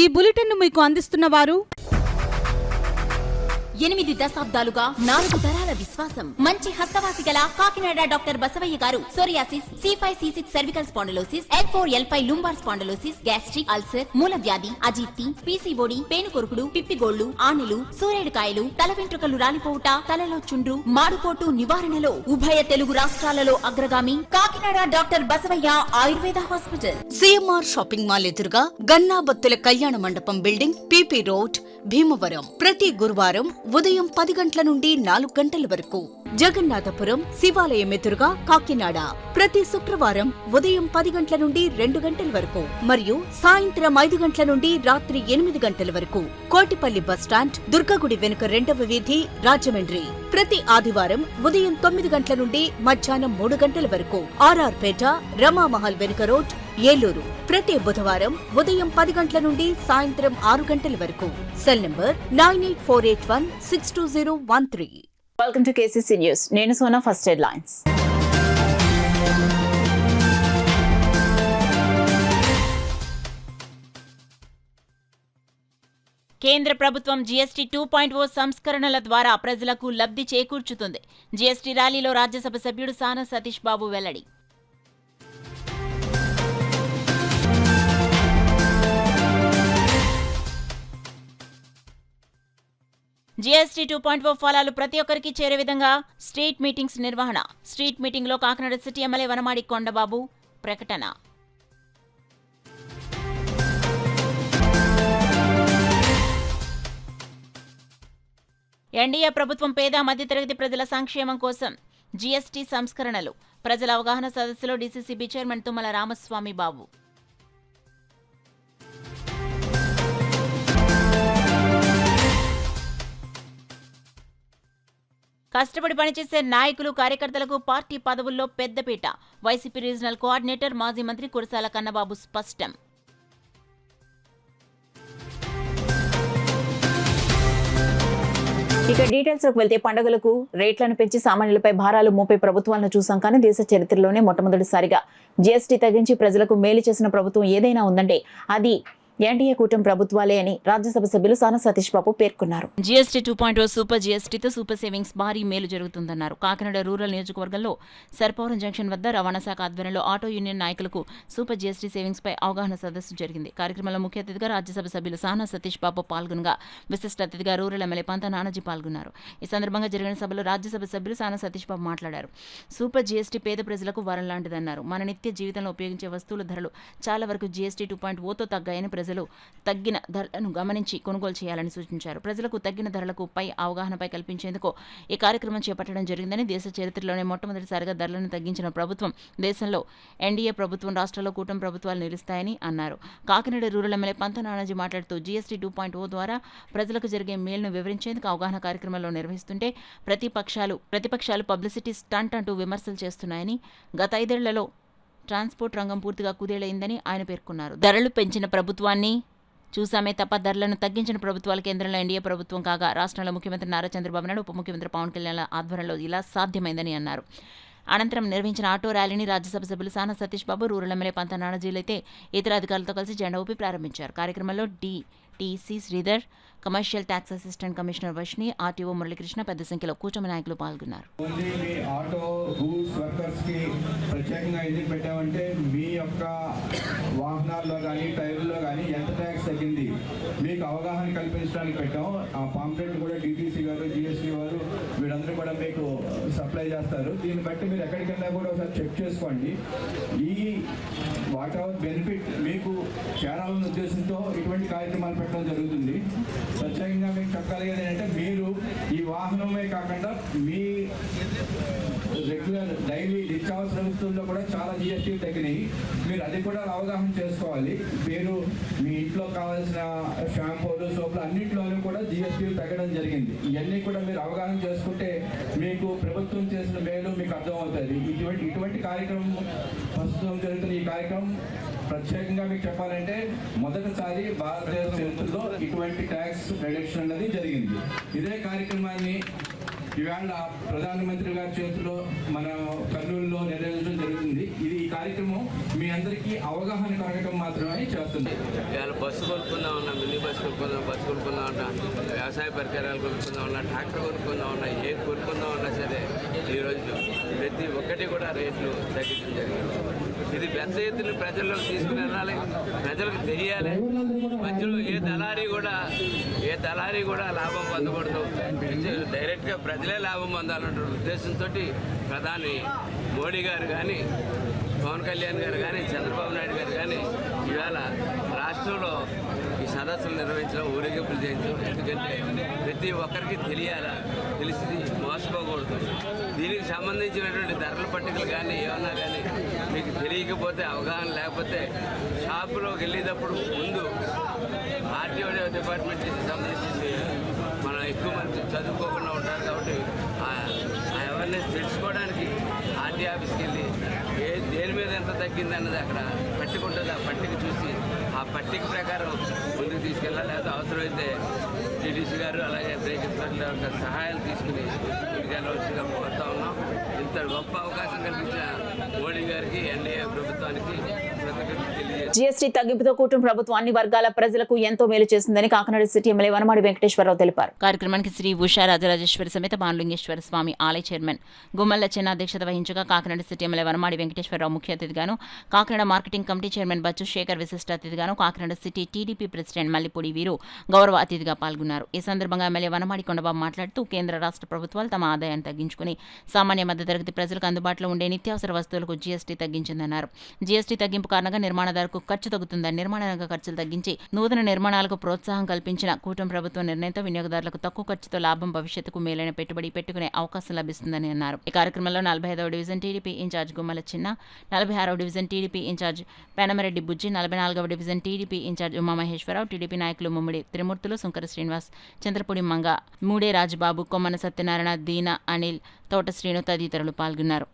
ఈ బులెటిన్ మీకు అందిస్తున్న వారు 8 దశాబ్దాలుగా 4 తరాల విశ్వాసం. మంచి హస్తవాసి గల కాకినాడ డాక్టర్ బసవయ్య గారు psoriasis, C5C6 cervical spondylosis, L4L5 lumbar spondylosis, gastric ulcer, మూల వ్యాధి, అజీర్తి, పీసీఓడి, పేనుకొరుకుడు, పిప్పిగోళ్లు, ఆనెలు, సూరేడుకాయలు, తల వెంట్రుకలు రాలిపోవుట, తలలో చుండ్రు, మాడుపోటు నివారణలో ఉభయ తెలుగు రాష్ట్రాలలో అగ్రగామి Kakinada doctor Basavaiah Ayurveda hospital. CMR shopping mall ఎదురుగా గన్నాబత్తుల కళ్యాణ మండపం బిల్డింగ్, పిపి రోడ్, భీమవరం. ప్రతి గురువారం ఉదయం 10 గంటల నుండి 4 గంటల వరకు. జగన్నాథపురం శివాలయం ఎదురుగా కాకినాడ ప్రతి శుక్రవారం ఉదయం 10 గంటల నుండి 2 గంటల వరకు మరియు సాయంత్రం 5 గంటల నుండి రాత్రి 8 గంటల వరకు. కోటిపల్లి బస్టాండ్, దుర్గగుడి వెనుక 2వ వీధి, రాజమండ్రి. ప్రతి ఆదివారం ఉదయం 9 గంటల నుండి మధ్యాహ్నం 3 గంటల వరకు. ఆర్ఆర్ పేట, రమామహల్ వెనుక రోడ్, ఏలూరు. ప్రతి బుధవారం ఉదయం 10 గంటల నుండి సాయంత్రం 6 గంటల వరకు. Cell number 9848162013. Welcome to KCC news. నేను సోనా. First headlines. కేంద్ర ప్రభుత్వం జీఎస్టీ 2.0 సంస్కరణల ద్వారా ప్రజలకు లబ్ధి చేకూర్చుతుంది. జీఎస్టీ ర్యాలీలో రాజ్యసభ సభ్యుడు సానా సతీష్ బాబు వెల్లడి. జీఎస్టీ 2.0 ఫలాలు ప్రతి ఒక్కరికి చేరే విధంగా స్ట్రీట్ మీటింగ్స్ నిర్వహణ. స్ట్రీట్ మీటింగ్లో కాకినాడ సిటీ ఎమ్మెల్యే వనమాడి కొండబాబు ప్రకటన. ఎన్డీఏ ప్రభుత్వం పేద మధ్యతరగతి ప్రజల సంక్షేమం కోసం జీఎస్టీ సంస్కరణలు. ప్రజల అవగాహన సదస్సులో డీసీసీబీ చైర్మన్ తుమ్మల రామస్వామి బాబు. కష్టపడి పనిచేసే నాయకులు, కార్యకర్తలకు పార్టీ పదవుల్లో పెద్దపీట. వైసీపీ రీజనల్ కోఆర్డినేటర్, మాజీ మంత్రి కురసాల కన్నబాబు స్పష్టం. ఇక డీటెయిల్స్ లోకి వెళ్తే, పండుగలకు రేట్లను పెంచి సామాన్యులపై భారాలు మోపే ప్రభుత్వాలను చూసాం కానీ దేశ చరిత్రలోనే మొట్టమొదటిసారిగా జీఎస్టీ తగ్గించి ప్రజలకు మేలు చేసిన ప్రభుత్వం ఏదైనా ఉందంటే అది ఎన్డీఏ కూటమి ప్రభుత్వాలే అని రాజ్యసభ సభ్యులు సానా సతీష్ బాబు పేర్కొన్నారు. జీఎస్టీ 2.0 సూపర్ జీఎస్టీతో సూపర్ సేవింగ్స్ భారీ మేలు జరుగుతుందన్నారు. కాకినాడ రూరల్ నియోజకవర్గంలో సర్పవరం జంక్షన్ వద్ద రవాణా శాఖ ఆధ్వర్యంలో ఆటో యూనియన్ నాయకులకు సూపర్ జీఎస్టీ సేవింగ్స్ పై అవగాహన సదస్సు జరిగింది. కార్యక్రమంలో ముఖ్య అతిథిగా రాజ్యసభ సభ్యులు సానా సతీష్ బాబు పాల్గొనగా విశిష్ట అతిథిగా రూరల్ ఎమ్మెల్యే పంత నానాజీ పాల్గొన్నారు. ఈ సందర్భంగా జరిగిన సభలో రాజ్యసభ సభ్యులు సానా సతీష్ బాబు మాట్లాడారు. సూపర్ జీఎస్టీ పేద ప్రజలకు వరం లాంటిదన్నారు. మన నిత్య జీవితంలో ఉపయోగించే వస్తువుల ధరలు చాలా వరకు జీఎస్టీ 2.0తో తగ్గాయని, ప్రజలు తగ్గిన ధరలను గమనించి కొనుగోలు చేయాలని సూచించారు. ప్రజలకు తగ్గిన ధరలకు పై అవగాహనపై కల్పించేందుకు ఈ కార్యక్రమం చేపట్టడం జరిగిందని, దేశ చరిత్రలోనే మొట్టమొదటిసారిగా ధరలను తగ్గించిన ప్రభుత్వం దేశంలో ఎన్డీఏ ప్రభుత్వం, రాష్ట్రాల్లో కూటమి ప్రభుత్వాలు నిలుస్తాయని అన్నారు. కాకినాడ రూరల్ ఎమ్మెల్యే పంత నానాజీ మాట్లాడుతూ జీఎస్టీ 2.0 ద్వారా ప్రజలకు జరిగే మేలును వివరించేందుకు అవగాహన కార్యక్రమాల్లో నిర్వహిస్తుంటే ప్రతిపక్షాలు పబ్లిసిటీ స్టంట్ అంటూ విమర్శలు చేస్తున్నాయని, గత 5 ఏళ్లలో ట్రాన్స్పోర్ట్ రంగం పూర్తిగా కుదేలైందని ఆయన పేర్కొన్నారు. ధరలు పెంచిన ప్రభుత్వాన్ని చూసామే తప్ప ధరలను తగ్గించిన ప్రభుత్వాలు కేంద్రంలో ఎన్డీఏ ప్రభుత్వం కాగా, రాష్ట్రంలో ముఖ్యమంత్రి నారా చంద్రబాబు నాయుడు, ఉప ముఖ్యమంత్రి పవన్ కళ్యాణ్ ఆధ్వర్యంలో ఇలా సాధ్యమైందని అన్నారు. అనంతరం నిర్వహించిన ఆటో ర్యాలీని రాజ్యసభ సభ్యులు సానా సతీష్ బాబు, రూరల్ ఎమ్మెల్యే పంత నానాజీలైతే ఇతర అధికారులతో కలిసి జెండా ఊపి ప్రారంభించారు. కార్యక్రమంలో DTC Sridhar, commercial tax assistant commissioner Varshini, RTO Muralikrishna, పెద్ద సంఖ్యలో కూటమి నాయకులు పాల్గొన్నారు. ప్రత్యేకంగా ఎందుకు పెట్టామంటే మీ యొక్క వాహనాల్లో కానీ టైర్లో కానీ ఎంత ట్యాక్స్ తగ్గింది మీకు అవగాహన కల్పించడానికి పెట్టాం. ఆ పాంప్లెట్ కూడా డిటిసి గారు, జిఎస్టీ వారు వీళ్ళందరూ కూడా మీకు సప్లై చేస్తారు. దీన్ని బట్టి మీరు ఎక్కడికి వెళ్ళినా కూడా ఒకసారి చెక్ చేసుకోండి. ఈ వాట్ ఎవర్ బెనిఫిట్ మీకు చేరాలన్న ఉద్దేశంతో ఇటువంటి కార్యక్రమాలు పెట్టడం జరుగుతుంది. ప్రత్యేకంగా మీకు చెప్పగలిగేది ఏంటంటే, మీరు ఈ వాహనమే కాకుండా మీ రెగ్యులర్ డైలీ నిత్యావసర వస్తువుల్లో కూడా చాలా జిఎస్టీలు తగ్గినాయి. మీరు అది కూడా అవగాహన చేసుకోవాలి. మీరు మీ ఇంట్లో కావాల్సిన షాంపూలు, సోపులు అన్నింటిలోనూ కూడా జిఎస్టీలు తగ్గడం జరిగింది. ఇవన్నీ కూడా మీరు అవగాహన చేసుకుంటే మీకు ప్రభుత్వం చేసిన మేలు మీకు అర్థమవుతుంది. ఇటువంటి కార్యక్రమం ప్రస్తుతం జరుగుతున్న ఈ కార్యక్రమం ప్రత్యేకంగా మీకు చెప్పాలంటే మొదటిసారి భారతదేశ చరిత్రలో ఇటువంటి ట్యాక్స్ రిడక్షన్ అనేది జరిగింది. ఇదే కార్యక్రమాన్ని ఇవాళ ప్రధానమంత్రి గారి చేతిలో మన కర్నూలులో నిర్వహించడం జరుగుతుంది. ఈ కార్యక్రమం మీ అందరికీ అవగాహన కలగడం మాత్రమే చేస్తుంది. ఇవాళ బస్సు కొనుక్కుందాం ఉన్నా, మినీ బస్సు కొనుక్కుందాం ఉన్నా, వ్యవసాయ పరికరాలు కొనుక్కుందాం ఉన్నా, ట్రాక్టర్ కొనుక్కుందాం ఉన్నా, ఏం కొనుక్కుందాం ఉన్నా సరే ఈరోజు ప్రతి ఒక్కటి కూడా రేట్లు తగ్గించడం జరిగింది. ఇది పెద్ద ఎత్తున ప్రజల్లోకి తీసుకుని వెళ్ళాలి, ప్రజలకు తెలియాలి. మధ్యలో ఏ దళారీ కూడా లాభం పొందకూడదు, డైరెక్ట్గా ప్రజలే లాభం పొందాలన్న ఉద్దేశంతో ప్రధాని మోడీ గారు కానీ, పవన్ కళ్యాణ్ గారు కానీ, చంద్రబాబు నాయుడు గారు కానీ ఇవాళ రాష్ట్రంలో ఈ సదస్సులు నిర్వహించడం, ఊరేగింపులు చేయించడం. ఎందుకంటే ప్రతి ఒక్కరికి తెలియాలా, తెలిసి మోసపోకూడదు. దీనికి సంబంధించినటువంటి ధరల పట్టికలు కానీ ఏమన్నా కానీ మీకు తెలియకపోతే, అవగాహన లేకపోతే షాపులోకి వెళ్ళేటప్పుడు ముందు ఆర్టీఓ డిపార్ట్మెంట్కి సంబంధించి మనం ఎక్కువ మంది చదువుకోకుండా ఉంటారు కాబట్టి ఆ అవేర్నెస్ తెలుసుకోవడానికి ఆర్టీ ఆఫీస్కి వెళ్ళి దేని మీద ఎంత తగ్గింది అన్నది అక్కడ పట్టిక ఉంటుంది. ఆ పట్టిక చూసి ఆ పట్టిక ప్రకారం ముందుకు తీసుకెళ్ళాలి. లేదా అవసరమైతే టీడీసీ గారు అలాగే బ్రేక్ ఇన్స్పెక్టర్ యొక్క సహాయాలు తీసుకుని ముందుకెళ్ళవలసిగా కోరుతా ఉన్నాం. ఇంత గొప్ప అవకాశం కల్పించిన మోడీ గారికి, ఎన్డీఏ ప్రభుత్వానికి జీఎస్టీ తగ్గింపుతో కూటమి ప్రభుత్వం అన్ని వర్గాల ప్రజలకు ఎంతో మేలు చేసిందని కాకినాడ సిటీ ఎమ్మెల్యే వనమాడి వెంకటేశ్వరరావు తెలిపారు. కార్యక్రమానికి శ్రీ ఉషా రాజరాజేశ్వరి సమేత బాణలింగేశ్వర స్వామి ఆలయ చైర్మన్ గుమ్మల్ల చిన్న అధ్యక్షత వహించగా కాకినాడ సిటీ ఎమ్మెల్యే వనమాడి వెంకటేశ్వరరావు ముఖ్య అతిథిగాను, Kakinada marketing committee chairman Bachchu Sekhar విశిష్ట అతిథిగాను, Kakinada city TDP president Mallipudi Veeru గౌరవ అతిథిగా పాల్గొన్నారు. ఈ సందర్భంగా ఎమ్మెల్యే వనమాడి కొండబాబు మాట్లాడుతూ కేంద్ర రాష్ట్ర ప్రభుత్వాలు తమ ఆదాయాన్ని తగ్గించుకుని సామాన్య మధ్యతరగతి ప్రజలకు అందుబాటులో ఉండే నిత్యావసర వస్తువులకు జీఎస్టీ తగ్గించిందన్నారు. జీఎస్టీ తగ్గింపు కారణంగా నిర్మాణదారుకు ఖర్చు తగ్గుతుందని, నిర్మాణ రంగ ఖర్చులు తగ్గించి నూతన నిర్మాణాలకు ప్రోత్సాహం కల్పించిన కూటమి ప్రభుత్వం నిర్ణయంతో వినియోగదారులకు తక్కువ ఖర్చుతో లాభం, భవిష్యత్తుకు మేలైన పెట్టుబడి పెట్టుకునే అవకాశం లభిస్తుందని అన్నారు. ఈ కార్యక్రమంలో 45వ division TDP incharge Gummala Chinna, 46వ division TDP incharge Penamareddy Bujji, 44వ division TDP incharge Umamaheswararao, TDP నాయకులు ముమ్మిడి త్రిమూర్తులు, సుంకర శ్రీనివాస్, చంద్రపూడి మంగ, మూడే రాజబాబు, కొమ్మన సత్యనారాయణ, దీన అనిల్, తోట శ్రీను తదితరులు పాల్గొన్నారు.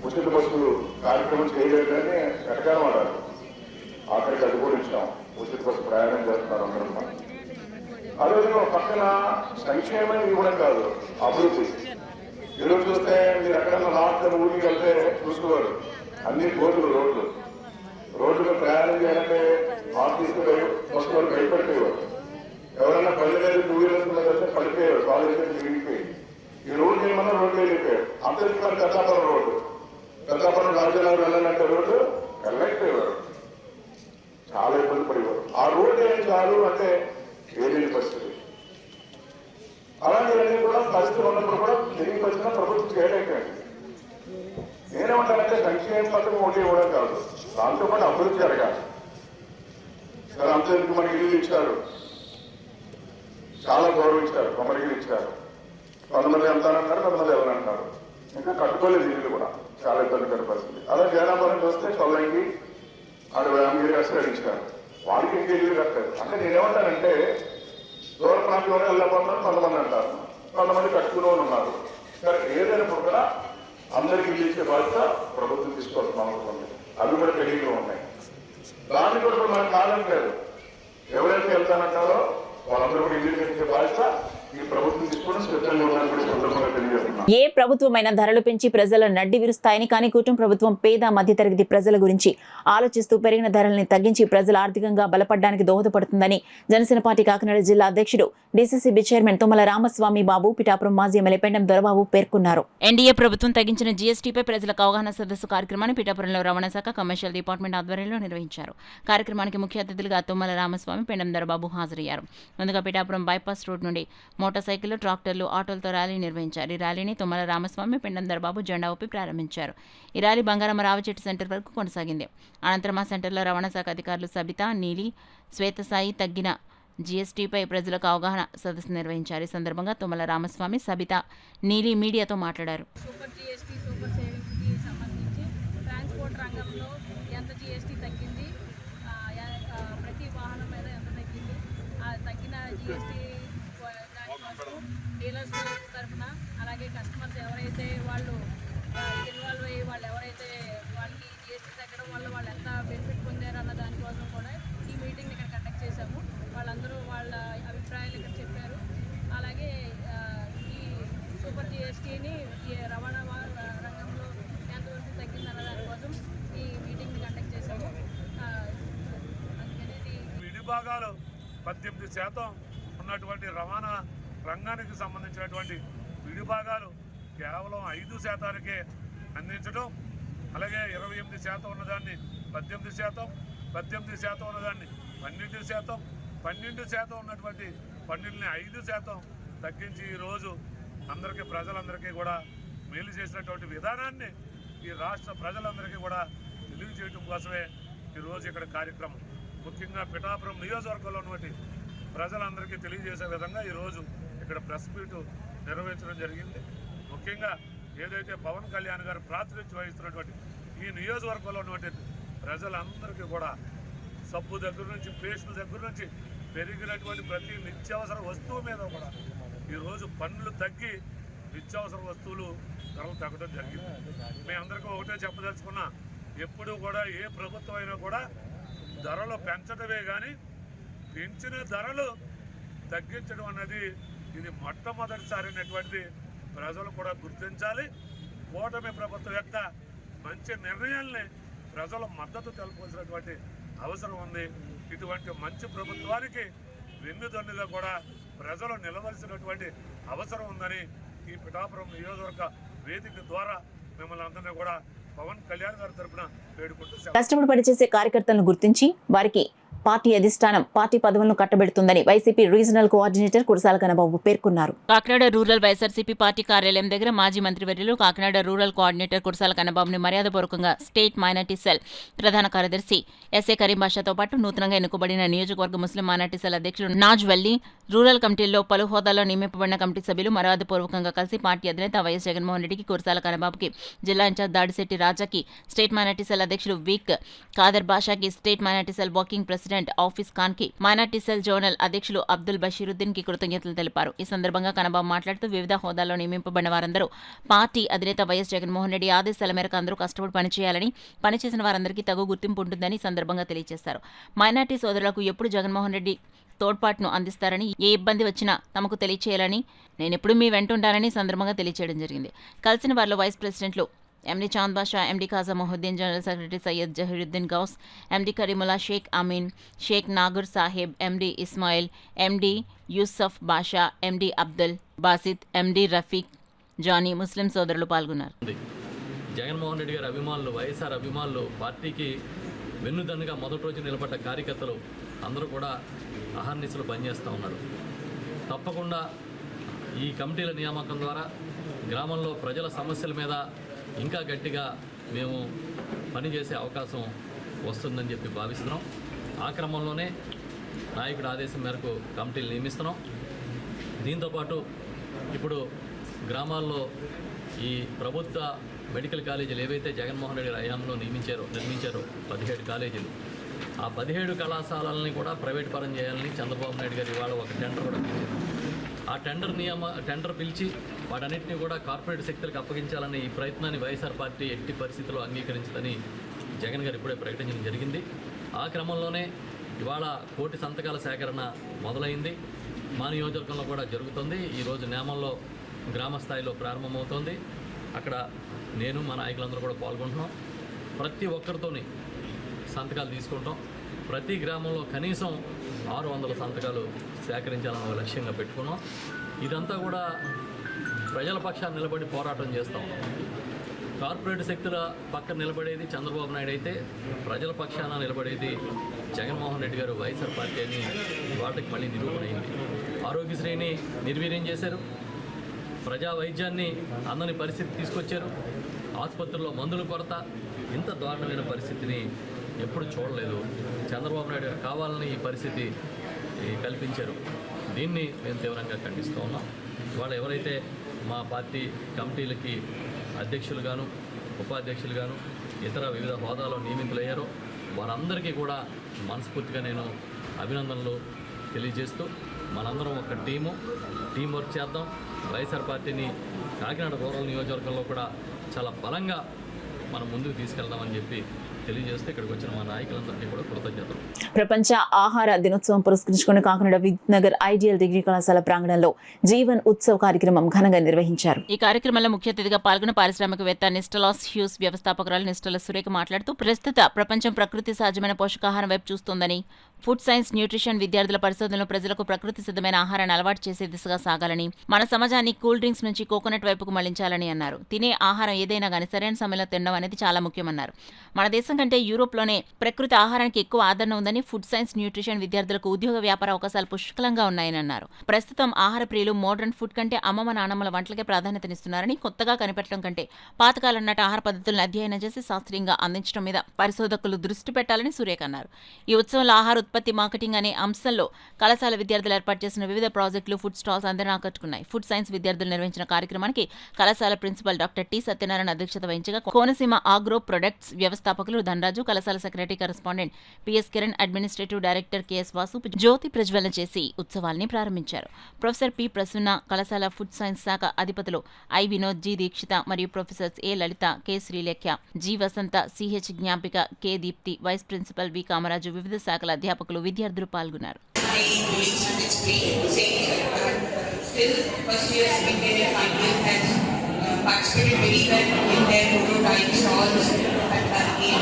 ఉచిత బస్సులు కార్యక్రమం చేయలేదని వెటకారం ఆడారు. ఆఖరికి అది కూడా ఇచ్చాం. ఉచిత బస్సు ప్రయాణం చేస్తున్నారు అందరూ. అదేవిధంగా పక్కన సంక్షేమాన్ని ఇవ్వడం కాదు, అభివృద్ధి. ఈరోజు చూస్తే మీరు ఎక్కడన్నా నార్త్ ఊరికి వెళ్తే చూసుకోవాలి, అన్ని రోడ్లు ప్రయాణం చేయాలంటే తీసుకుని బస్సు వాళ్ళు భయపడిపోయేవారు. ఎవరైనా పల్లె మీద 2 వీలర్స్ మీద వెళ్తే పడిపోయారు, కాలేజీ తిరిగిపోయి. ఈ రోడ్డు ఏమన్నా రోడ్లు వెళ్ళిపోయారు. అంతరికి మరి పెద్దాపురం రాజధాని వెళ్ళాలంటే రోడ్డు వెళ్ళకపోయేవారు, చాలా ఇబ్బంది పడేవారు. ఆ రోడ్డు ఏం చాలు అంటే ఏలేని పరిస్థితి. అలాంటివన్నీ కూడా పరిస్థితులు ఉన్నప్పుడు కూడా తిరిగి వచ్చిన ప్రభుత్వం చేయలేకండి. నేనేమంటానంటే సంక్షేమ పథకం ఒకటి ఇవ్వడం కాదు, దాంతో పాటు అభివృద్ధి జరగాలి. సరే అంతేందుకు మనకి ఇల్లు ఇచ్చారు, చాలా గౌరవించారు, కొమ్మరిగిరి ఇచ్చారు. కొంతమంది వెళ్తానంటారు, కొంతమంది ఎవరంటారు. ఇంకా కట్టుకోలేదు ఇల్లు కూడా, చాలా ఇబ్బందికర పరిస్థితి. అలా జయనాపురం చూస్తే చొల్లంగి ఆడ వేమగిరి ఆశ్రయించారు, వాళ్ళకి ఇంక ఇల్లు కట్టారు. అంటే నేనేమంటానంటే దూర ప్రాంతంలోనే వెళ్ళబోతున్నారు కొంతమంది అంటారు, కొంతమంది కట్టుకునే ఉన్నారు. సరే ఏదైనప్పుడు కూడా అందరికీ ఇల్లు ఇచ్చే బాధ్యత ప్రభుత్వం తీసుకోవాల్సిన అవసరం ఉంది. అవి కూడా తెలియదు ఉన్నాయి. దాన్ని కూడా మనకు కాలం లేదు. ఎవరైతే వెళ్తానంటారో వాళ్ళందరూ కూడా ఇల్లు కట్టించే బాధ్యత ఈ ప్రభుత్వం తీసుకుని సిద్ధంగా ఉందని కూడా సందర్భంగా తెలియజేస్తున్నాం. ఏ ప్రభుత్వమైనా ధరలు పెంచి ప్రజల నడ్డి విరుస్తాయని, కానీ కూటమి ప్రభుత్వం పేద మధ్యతరగతి ప్రజల గురించి ఆలోచిస్తూ పెరిగిన ధరల్ని తగ్గించి ప్రజలు ఆర్థికంగా బలపడడానికి దోహదపడుతుందని జనసేన పార్టీ కాకినాడ జిల్లా అధ్యక్షుడు డీసీసీబీ చైర్మన్ తుమ్మల రామస్వామి బాబు, పిఠాపురం మాజీ ఎమ్మెల్యే పెండం దొరబాబు పేర్కొన్నారు. ఎన్డీఏ ప్రభుత్వం తగ్గించిన జీఎస్టీపై ప్రజలకు అవగాహన సదస్సు కార్యక్రమాన్ని పిఠాపురంలో రవాణా శాఖ కమర్షియల్ డిపార్ట్మెంట్ ఆధ్వర్యంలో నిర్వహించారు. కార్యక్రమానికి ముఖ్య అతిథులుగా తుమ్మల రామస్వామి, పెండం దొరబాబు హాజరయ్యారు. ముందుగా పిఠాపురం బైపాస్ రోడ్ నుండి మోటార్ సైకిళ్లు, ట్రాక్టర్లు, ఆటోలతో ర్యాలీ నిర్వహించారు. ఈ ర్యాలీని తుమ్మల రామస్వామి, పెండం దొరబాబు జెండా ఊపి ప్రారంభించారు. ఈ ర్యాలీ బంగారమ్మ రావచెట్టు సెంటర్ వరకు కొనసాగింది. అనంతరం ఆ సెంటర్లో రవాణా శాఖ అధికారులు సబిత, నీలి, శ్వేతసాయి తగ్గిన జీఎస్టీపై ప్రజలకు అవగాహన సదస్సు నిర్వహించారు. ఈ సందర్భంగా తుమ్మల రామస్వామి, సబిత, నీలి మీడియాతో మాట్లాడారు. సూపర్ సేవింగ్స్కి సంబంధించి ట్రాన్స్పోర్ట్ రంగంలో ఎంత జీఎస్టీ తగ్గింది, ప్రతి వాహనం మీద ఎంత తగ్గింది, తగ్గిన జీఎస్టీ దానికోసం డీలర్స్ తరఫున, అలాగే కస్టమర్స్ ఎవరైతే వాళ్ళు ఇన్వాల్వ్ అయ్యి వాళ్ళు ఎవరైతే వాళ్ళకి జీఎస్టీ తగ్గడం వల్ల వాళ్ళు ఎంత బెనిఫిట్ పొందారు అన్న దానికోసం కూడా ఈ మీటింగ్ ఇక్కడ కండక్ట్ చేశాము. వాళ్ళందరూ వాళ్ళ అభిప్రాయాలు ఇక్కడ చెప్పారు. అలాగే ఈ సూపర్ జిఎస్టీని ఈ రవాణా రంగంలో ఎంతవరకు తగ్గిందన్న దానికోసం ఈ మీటింగ్ని కండక్ట్ చేశాము. అందుకని విడిభాగాలు 18% ఉన్నటువంటి రవాణా రంగానికి సంబంధించినటువంటి విడిభాగాలు కేవలం 5%కే అందించడం, అలాగే 28% ఉన్నదాన్ని 18%, 18% ఉన్నదాన్ని 12%, 12% ఉన్నటువంటి పన్నుల్ని 5% తగ్గించి ఈరోజు అందరికీ ప్రజలందరికీ కూడా మేలు చేసినటువంటి విధానాన్ని ఈ రాష్ట్ర ప్రజలందరికీ కూడా తెలియజేయడం కోసమే ఈరోజు ఇక్కడ కార్యక్రమం. ముఖ్యంగా పిఠాపురం నియోజకవర్గంలో ఉన్నటువంటి ప్రజలందరికీ తెలియజేసే విధంగా ఈరోజు ఇక్కడ ప్రెస్ మీట్ నిర్వహించడం జరిగింది. ముఖ్యంగా ఏదైతే పవన్ కళ్యాణ్ గారు ప్రాతినిధ్యం వహిస్తున్నటువంటి ఈ నియోజకవర్గంలో ఉన్నటువంటి ప్రజలందరికీ కూడా సబ్బు దగ్గర నుంచి పేస్ట్ దగ్గర నుంచి పెరిగినటువంటి ప్రతి నిత్యావసర వస్తువు మీద కూడా ఈరోజు పన్నులు తగ్గి నిత్యావసర వస్తువులు ధరలు తగ్గడం జరిగింది. మీ అందరికీ ఒకటే చెప్పదలుచుకున్నా, ఎప్పుడు కూడా ఏ ప్రభుత్వం అయినా కూడా ధరలు పెంచడమే కానీ పెంచిన ధరలు తగ్గించడం అన్నది ఇది మొట్టమొదటిసారి అయినటువంటిది ప్రజలు కూడా గుర్తించాలి. కూటమి ప్రభుత్వం యొక్క మంచి నిర్ణయాల్ని ప్రజలు మద్దతు తెలపాల్సినటువంటి అవసరం ఉంది. ఇటువంటి మంచి ప్రభుత్వానికి వెన్నుదన్నుగా కూడా ప్రజలు నిలవలసినటువంటి అవసరం ఉందని ఈ పిఠాపురం నియోజకవర్గ వేదిక ద్వారా మిమ్మల్ని అందరినీ కూడా పవన్ కళ్యాణ్ గారి తరఫున వేడుకుంటూ కష్టపడి పనిచేసే కార్యకర్తలను గుర్తించి వారికి పార్టీ అధిష్టానం పార్టీ పదవులను కట్టబెడుతుందని YCP regional coordinator Kurasala Kannababu పేర్కొన్నారు. కాకినాడ రూరల్ వైఎస్ఆర్సీపీ పార్టీ కార్యాలయం దగ్గర మాజీ మంత్రివర్యులు కాకినాడ రూరల్ కోఆర్డినేటర్ కురసాల కన్నబాబుని మర్యాదపూర్వకంగా స్టేట్ మైనార్టీ సెల్ ప్రధాన కార్యదర్శి ఎస్ఏ కరీం బాషాతో పాటు నూతనంగా ఎన్నుకోబడిన నియోజకవర్గ ముస్లిం మైనార్టీ సెల్ అధ్యక్షుడు నాజ్ వల్లి, రూరల్ కమిటీల్లో పలు హోదాల్లో నియమింపబడిన కమిటీ సభ్యులు మర్యాదపూర్వకంగా కలిసి పార్టీ అధినేత వైఎస్ జగన్మోహన్ రెడ్డికి, కురసాల కన్నబాబుకి, జిల్లా ఇన్ఛార్జ్ దాడిశెట్టి రాజాకి, స్టేట్ మైనార్టీ సెల్ అధ్యక్షుడు వీక్ ఖాదర్ బాషాకి, state minority cell working president Hafeez Khan కి, మైనార్టీ సెల్ జోనల్ అధ్యక్షులు అబ్దుల్ బషీరుద్దీన్ కి కృతజ్ఞతలు తెలిపారు. ఈ సందర్భంగా కన్నబాబు మాట్లాడుతూ వివిధ హోదాల్లో నియమింపబడిన వారందరూ పార్టీ అధినేత వైఎస్ జగన్మోహన్ రెడ్డి ఆదేశాల మేరకు అందరూ కష్టపడి పనిచేయాలని, పనిచేసిన వారందరికీ తగు గుర్తింపు ఉంటుందని సందర్భంగా తెలియజేశారు. మైనార్టీ సోదరులకు ఎప్పుడు జగన్మోహన్ రెడ్డి తోడ్పాటును అందిస్తారని, ఏ ఇబ్బంది వచ్చినా తమకు తెలియచేయాలని, నేనెప్పుడు మీ వెంటుంటానని సందర్భంగా తెలియచేయడం జరిగింది. కలిసిన వారిలో వైస్ ప్రెసిడెంట్లు ఎండి చాంద్ బాషా, ఎండి ఖాజా మొహుద్దీన్, జనరల్ సెక్రటరీ సయ్యద్ జహీరుద్దీన్ గౌస్, ఎండి కరీముల్లా, షేక్ అమీన్, షేక్ నాగూర్ సాహెబ్, ఎండి ఇస్మాయిల్, ఎండి యూసఫ్ బాషా, ఎండి అబ్దుల్ బాసిత్, ఎండి రఫీక్, జానీ, ముస్లిం సోదరులు పాల్గొన్నారు. జగన్మోహన్ రెడ్డి గారి అభిమానులు, వైఎస్ఆర్ అభిమానులు, పార్టీకి వెన్నుదన్నుగా మొదటి రోజు నిలబడ్డ కార్యకర్తలు అందరూ కూడా అహర్నిశలు పనిచేస్తూ ఉన్నారు. తప్పకుండా ఈ కమిటీల నియామకం ద్వారా గ్రామంలో ప్రజల సమస్యల మీద ఇంకా గట్టిగా మేము పనిచేసే అవకాశం వస్తుందని చెప్పి భావిస్తున్నాం. ఆ క్రమంలోనే నాయకుడి ఆదేశం మేరకు కమిటీలు నియమిస్తున్నాం. దీంతోపాటు ఇప్పుడు గ్రామాల్లో ఈ ప్రభుత్వ మెడికల్ కాలేజీలు ఏవైతే జగన్మోహన్ రెడ్డి హయాంలో నిర్మించారో 17 కాలేజీలు, ఆ 17 కళాశాలలని కూడా ప్రైవేట్ పరం చేయాలని చంద్రబాబు నాయుడు గారు ఇవాళ ఒక టెండర్ కూడా పిలిచారు. ఆ టెండర్ పిలిచి వాటన్నిటిని కూడా కార్పొరేట్ శక్తులకు అప్పగించాలనే ఈ ప్రయత్నాన్ని వైఎస్ఆర్ పార్టీ ఎట్టి పరిస్థితుల్లో అంగీకరించదని జగన్ గారు ఇప్పుడే ప్రకటించడం జరిగింది. ఆ క్రమంలోనే ఇవాళ 1 కోటి సంతకాల సేకరణ మొదలైంది. మా నియోజకవర్గంలో కూడా జరుగుతుంది. ఈరోజు నేమంలో గ్రామ స్థాయిలో ప్రారంభమవుతోంది. అక్కడ నేను, మా నాయకులందరూ కూడా పాల్గొంటున్నాం. ప్రతి ఒక్కరితోని సంతకాలు తీసుకుంటాం. ప్రతి గ్రామంలో కనీసం 600 సంతకాలు సేకరించాలని ఒక లక్ష్యంగా పెట్టుకున్నాం. ఇదంతా కూడా ప్రజల పక్షాన్ని నిలబడి పోరాటం చేస్తాం. కార్పొరేట్ శక్తుల పక్కన నిలబడేది చంద్రబాబు నాయుడు అయితే, ప్రజల పక్షాన నిలబడేది జగన్మోహన్ రెడ్డి గారు, వైఎస్ఆర్ పార్టీ అని వాటికి మళ్ళీ నిరూపణ అయింది. ఆరోగ్యశ్రీని నిర్వీర్యం చేశారు. ప్రజా వైద్యాన్ని అందని పరిస్థితి తీసుకొచ్చారు. ఆసుపత్రుల్లో మందుల కొరత, ఇంత దారుణమైన పరిస్థితిని ఎప్పుడు చూడలేదు. చంద్రబాబు నాయుడు గారు కావాలని ఈ పరిస్థితి కల్పించారు. దీన్ని మేము తీవ్రంగా ఖండిస్తూ ఉన్నాం. ఇవాళ ఎవరైతే మా పార్టీ కమిటీలకి అధ్యక్షులుగాను, ఉపాధ్యక్షులుగాను, ఇతర వివిధ హోదాలో నియమితులయ్యారో వారందరికీ కూడా మనస్ఫూర్తిగా నేను అభినందనలు తెలియజేస్తూ, మనందరం ఒక టీం వర్క్ చేద్దాం. వైఎస్ఆర్ పార్టీని కాకినాడ రూరల్ నియోజకవర్గంలో కూడా చాలా బలంగా మనం ముందుకు తీసుకెళ్దామని చెప్పి తెలియజేస్తే ఇక్కడికి వచ్చిన మా నాయకులందరికీ కూడా కృతజ్ఞతలు. ప్రపంచ ఆహార దినోత్సవం పురస్కరించుకుని కాకినాడ విద్నగర్ ఐడియల్ డిగ్రీ కళాశాల ప్రాంగణంలో జీవన్ ఉత్సవ్ కార్యక్రమం ఘనంగా నిర్వహించారు. ఈ కార్యక్రమంలో ముఖ్య అతిథిగా పాల్గొన్న పారిశ్రామికవేత్త నిస్టలాస్ హ్యూస్ వ్యవస్థాపకురాలు నిస్టల సురేఖ మాట్లాడుతూ ప్రస్తుత ప్రపంచం ప్రకృతి సహజమైన పోషకాహారం వైపు చూస్తోందని, ఫుడ్ సైన్స్ న్యూట్రిషన్ విద్యార్థుల పరిశోధనలో ప్రజలకు ప్రకృతి సిద్ధమైన ఆహారాన్ని అలవాటు చేసే దిశగా సాగాలని, మన సమాజాన్ని కూల్ డ్రింక్స్ నుంచి కోకోనట్ వైపుకు మళ్లించాలని అన్నారు. తినే ఆహారం ఏదైనా గానీ సరైన సమయంలో తినడం అనేది చాలా ముఖ్యమన్నారు. మన దేశం కంటే యూరోప్లోనే ప్రకృతి ఆహారానికి ఎక్కువ ఆదరణ ఉందని, ఫుడ్ సైన్స్ న్యూట్రిషన్ విద్యార్థులకు ఉద్యోగ వ్యాపార అవకాశాలు పుష్కలంగా ఉన్నాయని అన్నారు. ప్రస్తుతం ఆహార ప్రియులు మోడర్న్ ఫుడ్ కంటే అమ్మమ్మ నానమ్మల వంటలకే ప్రాధాన్యతనిస్తున్నారని, కొత్తగా కనిపెట్టడం కంటే పాతకాలం నాటి ఆహార పద్ధతులను అధ్యయనం చేసి శాస్త్రీయంగా అందించడం మీద పరిశోధకులు దృష్టి పెట్టాలని సురేఖ అన్నారు. ఈ ఉత్సవంలో ఆహార ఉత్పత్తి మార్కెటింగ్ అనే అంశంలో కళాశాల విద్యార్థులు ఏర్పాటు చేసిన వివిధ ప్రాజెక్టులు, ఫుడ్ స్టాల్స్ అందరినీ ఆకట్టుకున్నాయి. ఫుడ్ సైన్స్ విద్యార్థులు నిర్వహించిన కార్యక్రమానికి కళాశాల ప్రిన్సిపల్ డాక్టర్ టి సత్యనారాయణ అధ్యక్షత వహించగా కోనసీమ ఆగ్రో ప్రొడక్ట్స్ వ్యవస్థాపకులు ధనరాజు, కళాశాల secretary correspondent PS Kiran, administrative director KS Vasu జ్యోతి ప్రజ్వలన చేసి ఉత్సవాల్ని ప్రారంభించారు. ప్రొఫెసర్ పి ప్రసన్న, కళాశాల ఫుడ్ సైన్స్ శాఖ అధిపతులు ఐ వినోద్, జి దీక్షిత మరియు professors A Lalitha, K Srilekhya, G Vasantha, CH Gnapika, K Deepthi, vice principal V Kamaraju, వివిధ శాఖల అధ్యాపకులు, విద్యార్థులు పాల్గొన్నారు. participated very well in their prototype stalls at Target.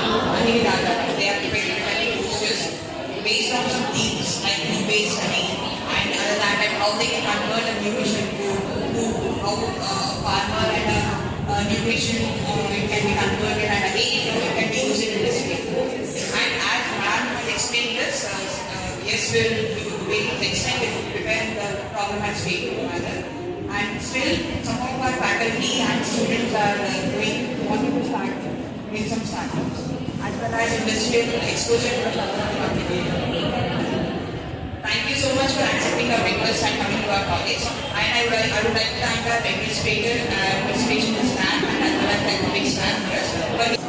They have prepared many posters based on some themes like food-based study and other than that how they can convert a nutrition to how farmer and a nutrition it can be converted and again it can be used in industry. And as Ram has explained this, yes, next time we will prepare the problem and state manner. And still, some of our faculty and students are wanting to start with some startups, as well as industrial exposure to the market. Thank you so much for accepting our request and coming to our college. And I would like to thank our administration staff and as well as academic staff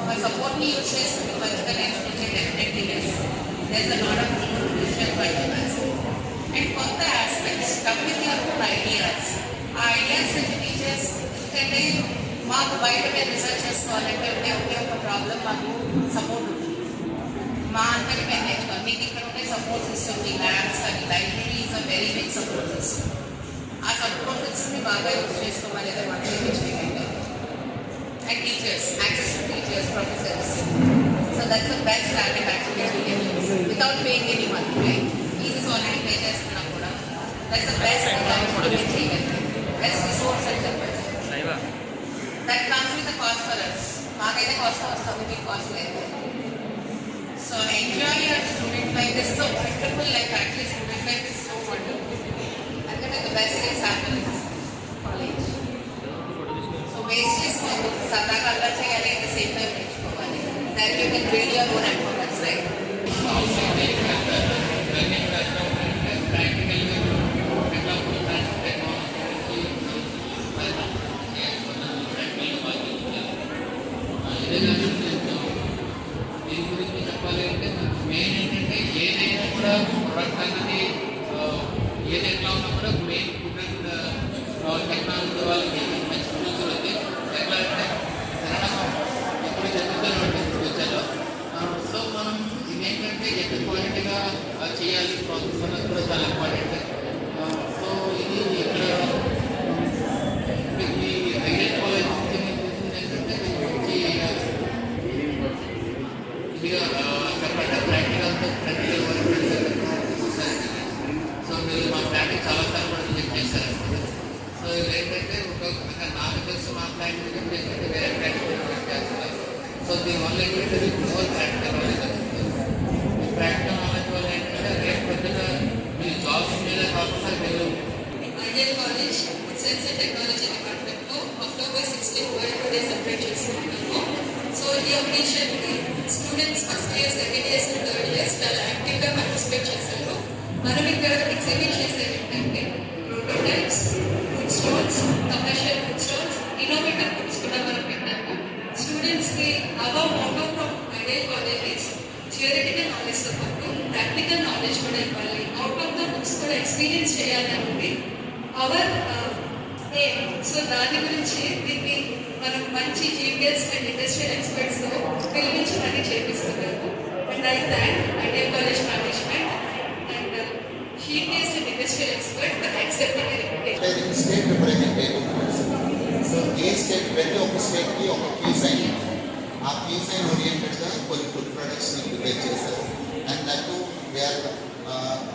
for support me useless to political education definitely yes. There's a lot of institutional questions and for the aspects come with your own ideas. Ideas నుంచి teachers ఎందుకంటే మాకు బయట మేము research చేసుకోవాలంటే ఒకే ఒక problem మాకు support ఉంది. మా అందరికీ మేము నేర్చుకోవాలి. మీకు ఇక్కడ ఉండే సపోర్ట్ సిస్టమ్ ఈ ల్యాబ్స్ కానీ library is a very big support system. ఆ సపోర్ట్ సిస్టమ్ని బాగా యూజ్ చేసుకోవాలి అదే మాకు నేర్చుకోగలిగాం. And teachers, access to teachers, professors. So that's the best target actually without paying any money. Right, fees already pay చేస్తున్నాం కూడా. దట్స్ ద బెస్ట్ చేయగలిగాం. Best resource and that comes with a cost for us. Maakaithe cost vastadi, meeku cost ledhu. So enjoy your student life. This is so wonderful. Like actually, student life is so wonderful. And then the best things happen in college. So waste cheskodu, sadaga alla cheyali at the same time నేర్చుకోవాలి. Then you can build your own employment, right? దీని గురించి చెప్పాలి అంటే main ఏంటంటే ఏదైనా కూడా product అనేది ఏది ఎట్లా ఉన్నా కూడా మెయిన్ ఫుడ్ అండ్ టెక్నాలజీ వాళ్ళకి మంచి టూల్స్ ఉంది. ఎట్లా అంటే ఎప్పుడు చదువుతారు ఫ్యూచర్లో. సో మనం ఇదేంటంటే ఎంత క్వాలిటీగా చేయాలి ప్రాసెస్ అనేది కూడా చాలా ఇంపార్టెంట్. సో ఇది ఇక్కడ ఈ ఐడియల్ కాలేజ్ నుంచి నేను చూసింది ఏంటంటే ప్రాక్టికల్ వర్క్ చూసారు. సో మీరు మా ప్రాక్టిక్ చాలాసార్లు కూడా విజిట్ చేశారు. సో ఏంటంటే ఒక నాకు తెలిసి మా ప్రాక్టిక్ విజిట్ ఏంటంటే వేరే ప్రాక్టికల్ వర్క్ చేస్తారు. సో దీనివల్ల ఏంటంటే మోర్ ప్రాక్టికల్ నాలెడ్జ్ వస్తుంది. ఈ ప్రాక్టికల్ నాలెడ్జ్ వల్ల ఏంటంటే రేపు పెద్దగా మీరు జాబ్స్ మీద కాకుండా మీరు ideal college science and technology డిపార్ట్మెంట్లో October 16 వరల్డ్ డే సెలబ్రేట్ చేసుకుంటున్నాము. సో ఈ అకేషన్కి students first year, second years, third years చాలా యాక్టివ్గా పార్టిసిపేట్ చేశారు. మనం ఇక్కడ ఎగ్జిబిట్ చేసేది ఏంటంటే prototypes, food stalls, commercial food stalls, innovative foods కూడా మనం పెట్టాము. స్టూడెంట్స్కి about out of ideal colleges theoretical నాలెడ్జ్తో పాటు ప్రాక్టికల్ నాలెడ్జ్ కూడా ఇవ్వాలి. అవుట్ ఆఫ్ ద బుక్స్ కూడా ఎక్స్పీరియన్స్ చేయాలని అవర్ సో దాని గురించి దీన్ని మనం మంచి జీపీఎస్ అండ్ ఇండస్ట్రియల్ ఎక్స్పర్ట్స్తో పిలిపించి మళ్ళీ చేపిస్తున్నాము. And I take college management and sheet taste and industrial expert for accepting the reputation. State representative. So a state ప్రతి ఒక్క స్టేట్కి ఒక క్యూ సైన్, ఆ క్యూ సైన్ ఓరియంటెడ్గా కొన్ని ఫుడ్ ప్రొడక్ట్స్ని ప్రిపేర్ చేశారు. And that we're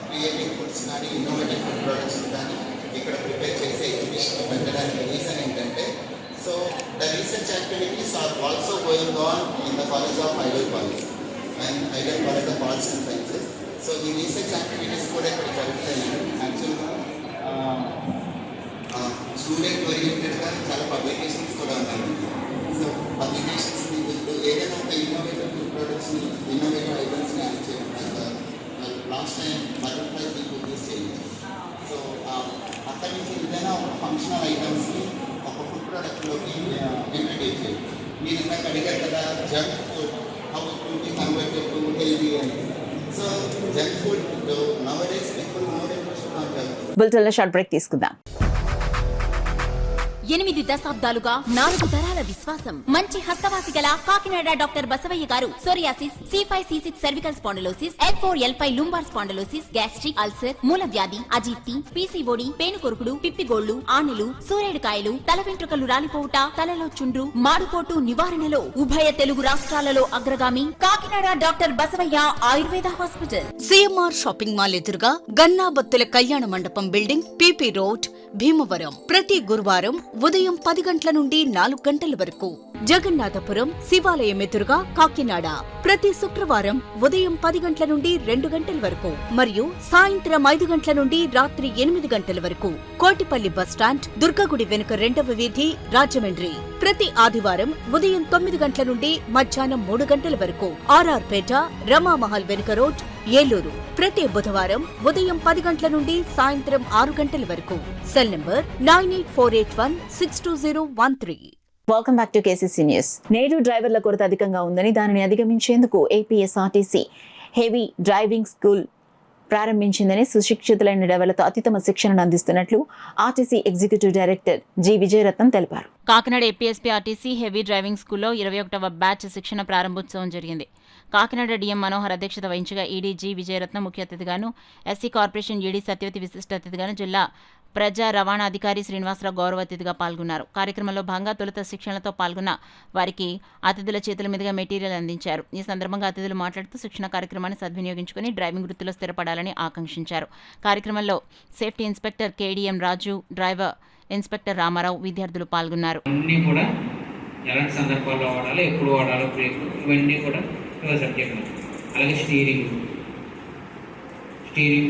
creating foods కానీ ఇన్నోవేటివ్ ఫుడ్ ప్రొడక్ట్స్ కానీ ఇక్కడ ప్రిపేర్ చేసే ఎగ్జిబిషన్ పెట్టడానికి రీజన్ ఏంటంటే, so the research activities are also going on in the college of Idol college and Idol college of arts and sciences. So ఈ research activities కూడా ఇక్కడ జరుగుతాయి. యాక్చువల్గా స్టూడెంట్ ఓరియంటెడ్గా చాలా పబ్లికేషన్స్ కూడా ఉన్నాయి. సో పబ్లికేషన్స్ ఏదైనా ఒక ఇన్నోవేటివ్ ఫుడ్ ప్రొడక్ట్స్ని, ఇన్నోవేటివ్ ఐటమ్స్ని యాడ్ చేయకుండా లాస్ట్ టైం బటర్ఫ్లై యూజ్ చేయాలి. సో అక్కడి నుంచి ఏదైనా ఒక ఫంక్షనల్ ఐటమ్స్ని ఒక ఫుడ్ ప్రోడక్ట్లోకి ఇంట్రడ్యూస్ చేయాలి. మీరు ఇందాక అడిగారు కదా junk food how to be converted to healthy అని. So junk food nowadays people more interested on junk food. బులెటిన్లో షార్ట్ బ్రేక్ తీసుకుందాం. 8 దశాబ్దాలుగా 4 తరాల విశ్వాసం. మంచి హస్తవాసి గల కాకినాడ డాక్టర్ బసవయ్య గారు psoriasis, C5, C6 cervical spondylosis, L4, L5 lumbar spondylosis, gastric ulcer, మూల వ్యాధి, అజీర్తి, PCOD, పేనుకొరుకుడు, పిప్పిగోళ్లు, ఆనెలు, సూరేడుకాయలు, తల వెంట్రుకలు రాలిపోవుట, తలలో చుండ్రు, మాడుకోటు నివారణలో ఉభయ తెలుగు రాష్ట్రాలలో అగ్రగామి Kakinada doctor Basavaiah Ayurveda hospital. CMR shopping mall ఎదురుగా గన్నాబత్తుల కళ్యాణ మండపం బిల్డింగ్, PP రోడ్, భీమవరం. ప్రతి గురువారం ఉదయం 10 గంటల నుండి 4 గంటల వరకు. జగన్నాథపురం శివాలయం ఎదురుగా కాకినాడ ప్రతి శుక్రవారం ఉదయం 10 గంటల నుండి 2 గంటల వరకు మరియు సాయంత్రం 5 గంటల నుండి రాత్రి 8 గంటల వరకు. కోటిపల్లి బస్టాండ్, దుర్గగుడి వెనుక 2వ వీధి, రాజమండ్రి ప్రతి ఆదివారం ఉదయం 9 గంటల నుండి మధ్యాహ్నం 3 గంటల వరకు. RR పేట, రమామహల్ వెనుక రోడ్, ఏలూరు ప్రతి బుధవారం ఉదయం 10 గంటల నుండి సాయంత్రం 6 గంటల వరకు. Cell number 9848162013. Welcome back to KCC news. నేడు డ్రైవర్ల కొరత అధికంగా ఉందని, దానిని అధిగమించేందుకు ఏపీఎస్ఆర్టీసీ హెవీ డ్రైవింగ్ స్కూల్ ప్రారంభించిందని, సుశిక్షితులైన డ్రైవర్లతో అత్యుత్తమ శిక్షణను అందిస్తున్నట్లు RTC executive director G Vijayaratnam తెలిపారు. Kakinada APSP RTC heavy driving స్కూల్లో 21వ బ్యాచ్ శిక్షణ ప్రారంభోత్సవం జరిగింది. కాకినాడ డిఎం మనోహర్ అధ్యక్షత వహించగా ఈడీ జి విజయరత్నం ముఖ్య అతిథిగాను, ఎస్సీ కార్పొరేషన్ ఈడీ సత్యవతి విశిష్ట అతిథిగాను, జిల్లా ప్రజా రవాణా అధికారి శ్రీనివాసరావు గౌరవ అతిథిగా పాల్గొన్నారు. కార్యక్రమంలో భాగంగా తొలుత శిక్షణలతో పాల్గొన్న వారికి అతిథుల చేతుల మీదుగా మెటీరియల్ అందించారు. ఈ సందర్భంగా అతిథులు మాట్లాడుతూ శిక్షణ కార్యక్రమాన్ని సద్వినియోగించుకుని డ్రైవింగ్ వృత్తిలో స్థిరపడాలని ఆకాంక్షించారు. కార్యక్రమంలో సేఫ్టీ ఇన్స్పెక్టర్ కేడీఎం రాజు, డ్రైవర్ ఇన్స్పెక్టర్ రామారావు, విద్యార్థులు పాల్గొన్నారు. అన్నీ కూడా ఎలాంటి సందర్భాల్లో వాడాలి, ఎప్పుడు వాడాలో బ్రేక్, ఇవన్నీ కూడా సబ్జెక్టులు. అలాగే స్టీరింగ్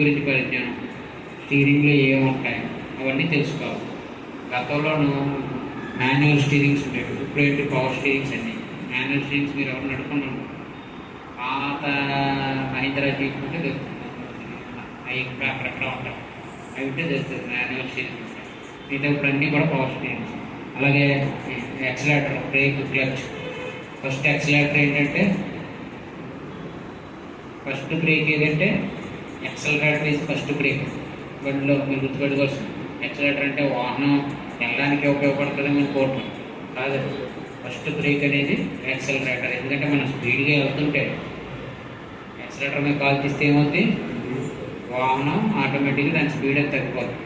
గురించి పరిజ్ఞానం, స్టీరింగ్లో ఏముంటాయి అవన్నీ తెలుసుకోవాలి. గతంలోనూ మాన్యువల్ స్టీరింగ్స్ ఉండేవి, ఇప్పుడేంటి పవర్ స్టీరింగ్స్ అన్నీ. మాన్యువల్ స్టీరింగ్స్ మీరు ఎవరు నడుపుకున్నాను, పాత మహీంద్రా జీప్ ఉంటే తెలుస్తుంది, అవి ఇప్పుడు అక్కడక్కడ ఉంటాయి, అవి ఉంటే తెలుస్తుంది మాన్యువల్ స్టీరింగ్స్. మిగతా ఇప్పుడు అన్నీ కూడా పవర్ స్టీరింగ్స్. అలాగే accelerator, break, clutch. First accelerator ఏంటంటే, ఫస్ట్ బ్రేక్ ఏదంటే యాక్సిలరేటర్ ఈజ్ ఫస్ట్ బ్రేక్. బండిలో మీరు గుర్తుపెట్టుకోవాల్సింది, యాక్సిలరేటర్ అంటే వాహనం వెళ్ళడానికి ఉపయోగపడుతుంది మన కోర్టు కాదు. ఫస్ట్ బ్రేక్ అనేది యాక్సిలరేటర్. ఎందుకంటే మనం స్పీడ్గా వెళ్తుంటే యాక్సిలరేటర్ మీద కాల్ తీస్తే ఏమవుతుంది, వాహనం ఆటోమేటిక్గా దాని స్పీడ్ అది తగ్గిపోతుంది.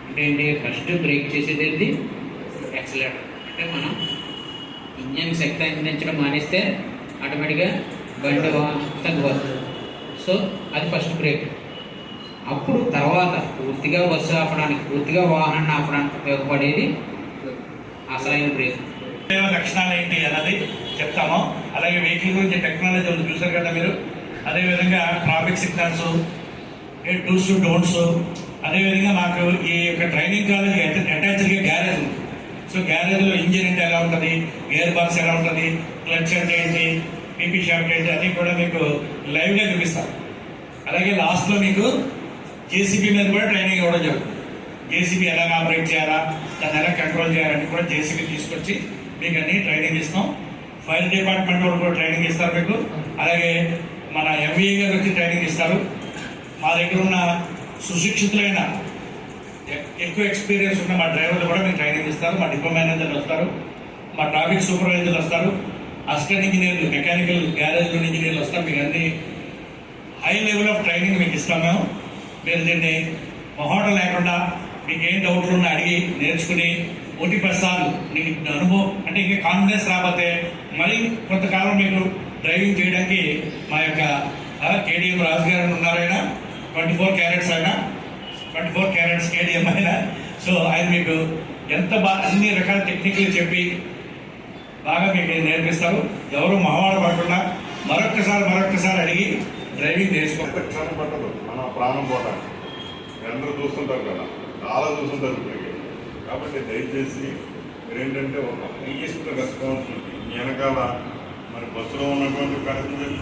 అంటే ఏంటి, ఫస్ట్ బ్రేక్ చేసేది ఏంటి, యాక్సిలరేటర్. అంటే మనం ఇంజన్ శక్తి అందించడం మానేస్తే ఆటోమేటిక్గా బండి తగ్గిపోతుంది. సో అది ఫస్ట్ బ్రేక్. అప్పుడు తర్వాత పూర్తిగా బస్సు ఆపడానికి, పూర్తిగా వాహనాన్ని ఆపడానికి ఉపయోగపడేది అసలైన బ్రేక్. లక్షణాలు ఏంటి అన్నది చెప్తాము. అలాగే వెహికల్ గురించి టెక్నాలజీ ఉంది, చూసారు కదా మీరు. అదేవిధంగా ట్రాఫిక్ సిగ్నల్స్, డూస్ డోంట్స్. అదేవిధంగా మాకు ఈ యొక్క ట్రైనింగ్ కాలేజ్ అటాచ్డ్గా గ్యారేజ్ ఉంది. సో గ్యారేజ్లో ఇంజిన్ అంటే ఎలా ఉంటుంది, గేర్ బాక్స్ ఎలా ఉంటుంది, క్లచ్ అంటే ఏంటి, పీపీ షాఫ్ట్ ఏంటి, అది కూడా మీకు లైవ్గా చూపిస్తాం. అలాగే లాస్ట్లో మీకు జేసీబీ మీద కూడా ట్రైనింగ్ ఇవ్వడం జరుగుతుంది. జేసీబీ ఎలా ఆపరేట్ చేయాలా, దాన్ని ఎలా కంట్రోల్ చేయాలని కూడా జేసీబీ తీసుకొచ్చి మీకు అన్ని ట్రైనింగ్ ఇస్తాం. ఫైర్ డిపార్ట్మెంట్ వాళ్ళు కూడా ట్రైనింగ్ ఇస్తారు మీకు. అలాగే మన ఎంవీఏ గారు వచ్చి ట్రైనింగ్ ఇస్తారు. మా దగ్గర ఉన్న సుశిక్షితులైన ఎక్కువ ఎక్స్పీరియన్స్ ఉన్న మా డ్రైవర్లు కూడా మీకు ట్రైనింగ్ ఇస్తారు. మా డిపో మేనేజర్లు వస్తారు, మా ట్రాఫిక్ సూపర్వైజర్లు వస్తారు, అసిస్టెంట్ ఇంజనీర్లు, మెకానికల్ గ్యారేజ్ ఇంజనీర్లు వస్తారు. మీకు అన్ని హై లెవెల్ ఆఫ్ ట్రైనింగ్ మీకు ఇస్తాం మేము. మీరు దీన్ని మొహోటం లేకుండా మీకు ఏం డౌట్లు ఉన్నా అడిగి నేర్చుకుని 1-10 సార్లు మీకు అనుభవం అంటే ఇంకా కాన్ఫిడెన్స్ రాకపోతే మళ్ళీ కొంతకాలం మీకు డ్రైవింగ్ చేయడానికి మా యొక్క కేడిఎం రాజు గారు ఉన్నారు. ఆయన 24 క్యారెట్స్ అయినా 24 క్యారెట్స్ కేడిఎం అయినా. సో ఆయన మీకు ఎంత బాగా అన్ని రకాల టెక్నిక్లు చెప్పి బాగా మీకు నేర్పిస్తారు. ఎవరు మొహమాట పడకుండా మరొక్కసారి అడిగి డ్రైవింగ్ నేర్చుకోవాలి. క్షణం పట్టదు మన ప్రాణం పోవడానికి. అందరూ చూస్తుంటారు కదా, చాలా చూస్తుంటారు ఇప్పటికీ. కాబట్టి దయచేసి మీరేంటంటే ఒక హైయెస్ట్ రెస్పాన్సిబిలిటీ మీ వెనకాల మరి బస్సులో ఉన్నటువంటి ప్యాసింజర్,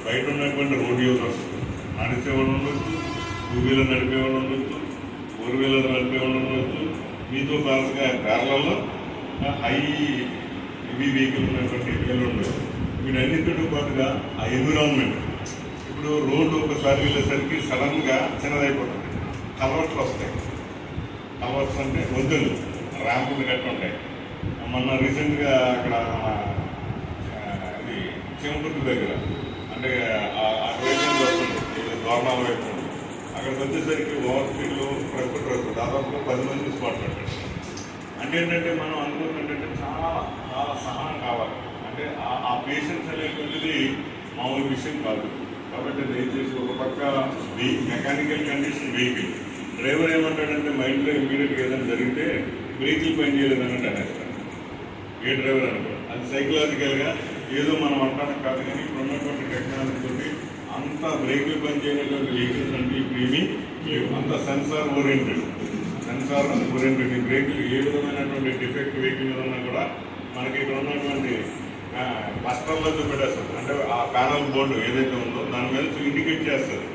బయట ఉన్నటువంటి రోడ్ యూజర్స్, నడిచేవాళ్ళు ఉండొచ్చు, 2 వీలర్ నడిపేవాళ్ళు ఉండొచ్చు, 4 వీలర్ నడిపేవాళ్ళు ఉండొచ్చు, మీతో పాటుగా కార్లలో హెవీ వెహికల్ ఉన్నటువంటి వెహికల్ ఉండొచ్చు. వీటన్నిటితో పాటుగా ఆ ఎన్విరాన్మెంట్. ఇప్పుడు రోడ్డు ఒకసారి వెళ్ళేసరికి సడన్గా చిన్నదైపోతుంది, కలవర్స్ వస్తాయి. కలవర్స్ అంటే వద్దులు ర్యాంపులు గట్టి ఉంటాయి. మొన్న రీసెంట్గా అక్కడ ఇది చెంపుట్టు దగ్గర అంటే అటువైపు వస్తుంది, దోర్నాల వైపు అక్కడికి వచ్చేసరికి ఓవర్ స్పీడ్లో ట్రక్ దాదాపు 10 మంది స్పాట్ పెట్టారు. అంటే ఏంటంటే మనం అనుకుంటుంటే చాలా చాలా సహనం కావాలి. అంటే ఆ పేషెన్స్ అనేటువంటిది మామూలు విషయం కాదు. కాబట్టి దయచేసి ఒక పక్క మెకానికల్ కండిషన్ వెహికల్ డ్రైవర్ ఏమంటాడంటే మైండ్లో ఇమీడియట్గా ఏదైనా జరిగితే బ్రేకులు పని చేయలేదన్నట్టు అనేస్తాడు. ఏ డ్రైవర్ అనుకోండి, అది సైకలాజికల్గా ఏదో మనం అంటానికి కాదు. కానీ ఇప్పుడు ఉన్నటువంటి టెక్నాలజీతోటి అంత బ్రేకులు పని చేయనటువంటి వెహికల్స్ అంటే ఇప్పుడు ఏమీ లేవు. అంత సెన్సార్ ఓరియంటెడ్ ఈ బ్రేకులు ఏ విధమైనటువంటి డిఫెక్ట్ వెహికల్ మీద ఉన్నా కూడా మనకి ఇక్కడ ఉన్నటువంటి కస్టమర్లో చూపెట్టేస్తుంది. అంటే ఆ ప్యానల్ బోర్డు ఏదైతే ఉందో దాని మీద ఇండికేట్ చేస్తుంది,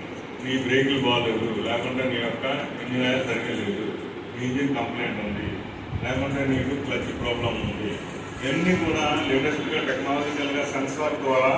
నీ బ్రేకులు బాగాలేదు, లేకుంటే నీ యొక్క ఇంజిన్ ఆయిల్ సరిగ్గా లేదు, నీ ఇంజిన్ కంప్లైంట్ ఉంది, లేకుంటే నీకు క్లచ్ ప్రాబ్లం ఉంది. ఇవన్నీ కూడా లేటెస్ట్గా టెక్నాలజికల్గా సెన్సార్ ద్వారా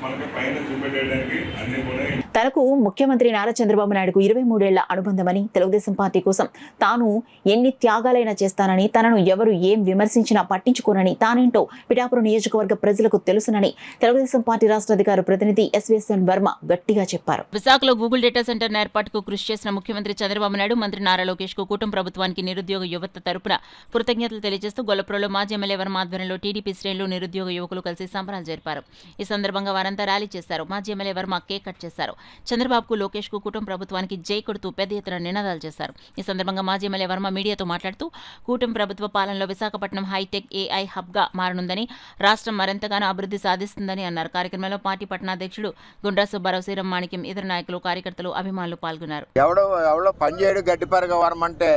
మనకి పైన చూపెట్టడానికి అన్ని కూడా. తనకు ముఖ్యమంత్రి నారా చంద్రబాబు నాయుడుకు 23 ఏళ్ల అనుబంధమని, తెలుగుదేశం పార్టీ కోసం తాను ఎన్ని త్యాగాలైనా చేస్తానని, తనను ఎవరు ఏం విమర్శించినా పట్టించుకోనని, తానేంటో పిఠాపురం నియోజకవర్గ ప్రజలకు తెలుసునని తెలుగుదేశం పార్టీ రాష్ట్ర అధికార ప్రతినిధి ఎస్వీఎస్ఎన్ వర్మ గట్టిగా చెప్పారు. విశాఖలో గూగుల్ డేటా సెంటర్ ఏర్పాటుకు కృషి చేసిన ముఖ్యమంత్రి చంద్రబాబు నాయుడు, మంత్రి నారా లోకేష్ కు కూటమి ప్రభుత్వానికి నిరుద్యోగ యువత తరపున కృతజ్ఞతలు తెలియజేస్తూ గొల్లపురంలో మాజీ ఎమ్మెల్యే వర్మ ఆధ్వర్యంలో టీడీపీ శ్రేణులు నిరుద్యోగ యువకులు కలిసి సంబరాలు జరిపారు. ఈ సందర్భంగా వారంతా ర్యాలీ చేశారు. మాజీ ఎమ్మెల్యే వర్మ కేక్ కట్ చేశారు. చంద్రబాబుకు, లోకేష్ కు, కూటమి ప్రభుత్వానికి జై కొడుతూ పెద్ద ఎత్తున నినాదాలు చేశారు. ఈ సందర్భంగా మాజీ ఎమ్మెల్యే వర్మ మీడియాతో మాట్లాడుతూ కూటమి ప్రభుత్వ పాలనలో విశాఖపట్నం హైటెక్ ఏఐ హబ్ గా మారనుందని, రాష్ట్రం మరింతగానో అభివృద్ధి సాధిస్తుందని అన్నారు. కార్యక్రమంలో పార్టీ పట్టణాధ్యక్షుడు గుండ్రా సుబ్బారావు, శ్రీరామ్ మాణిక్యం, ఇతర నాయకులు, కార్యకర్తలు, అభిమానులు పాల్గొన్నారు. ఎవడో పనిచేయడు గడ్డిపరగ వర్మ అంటే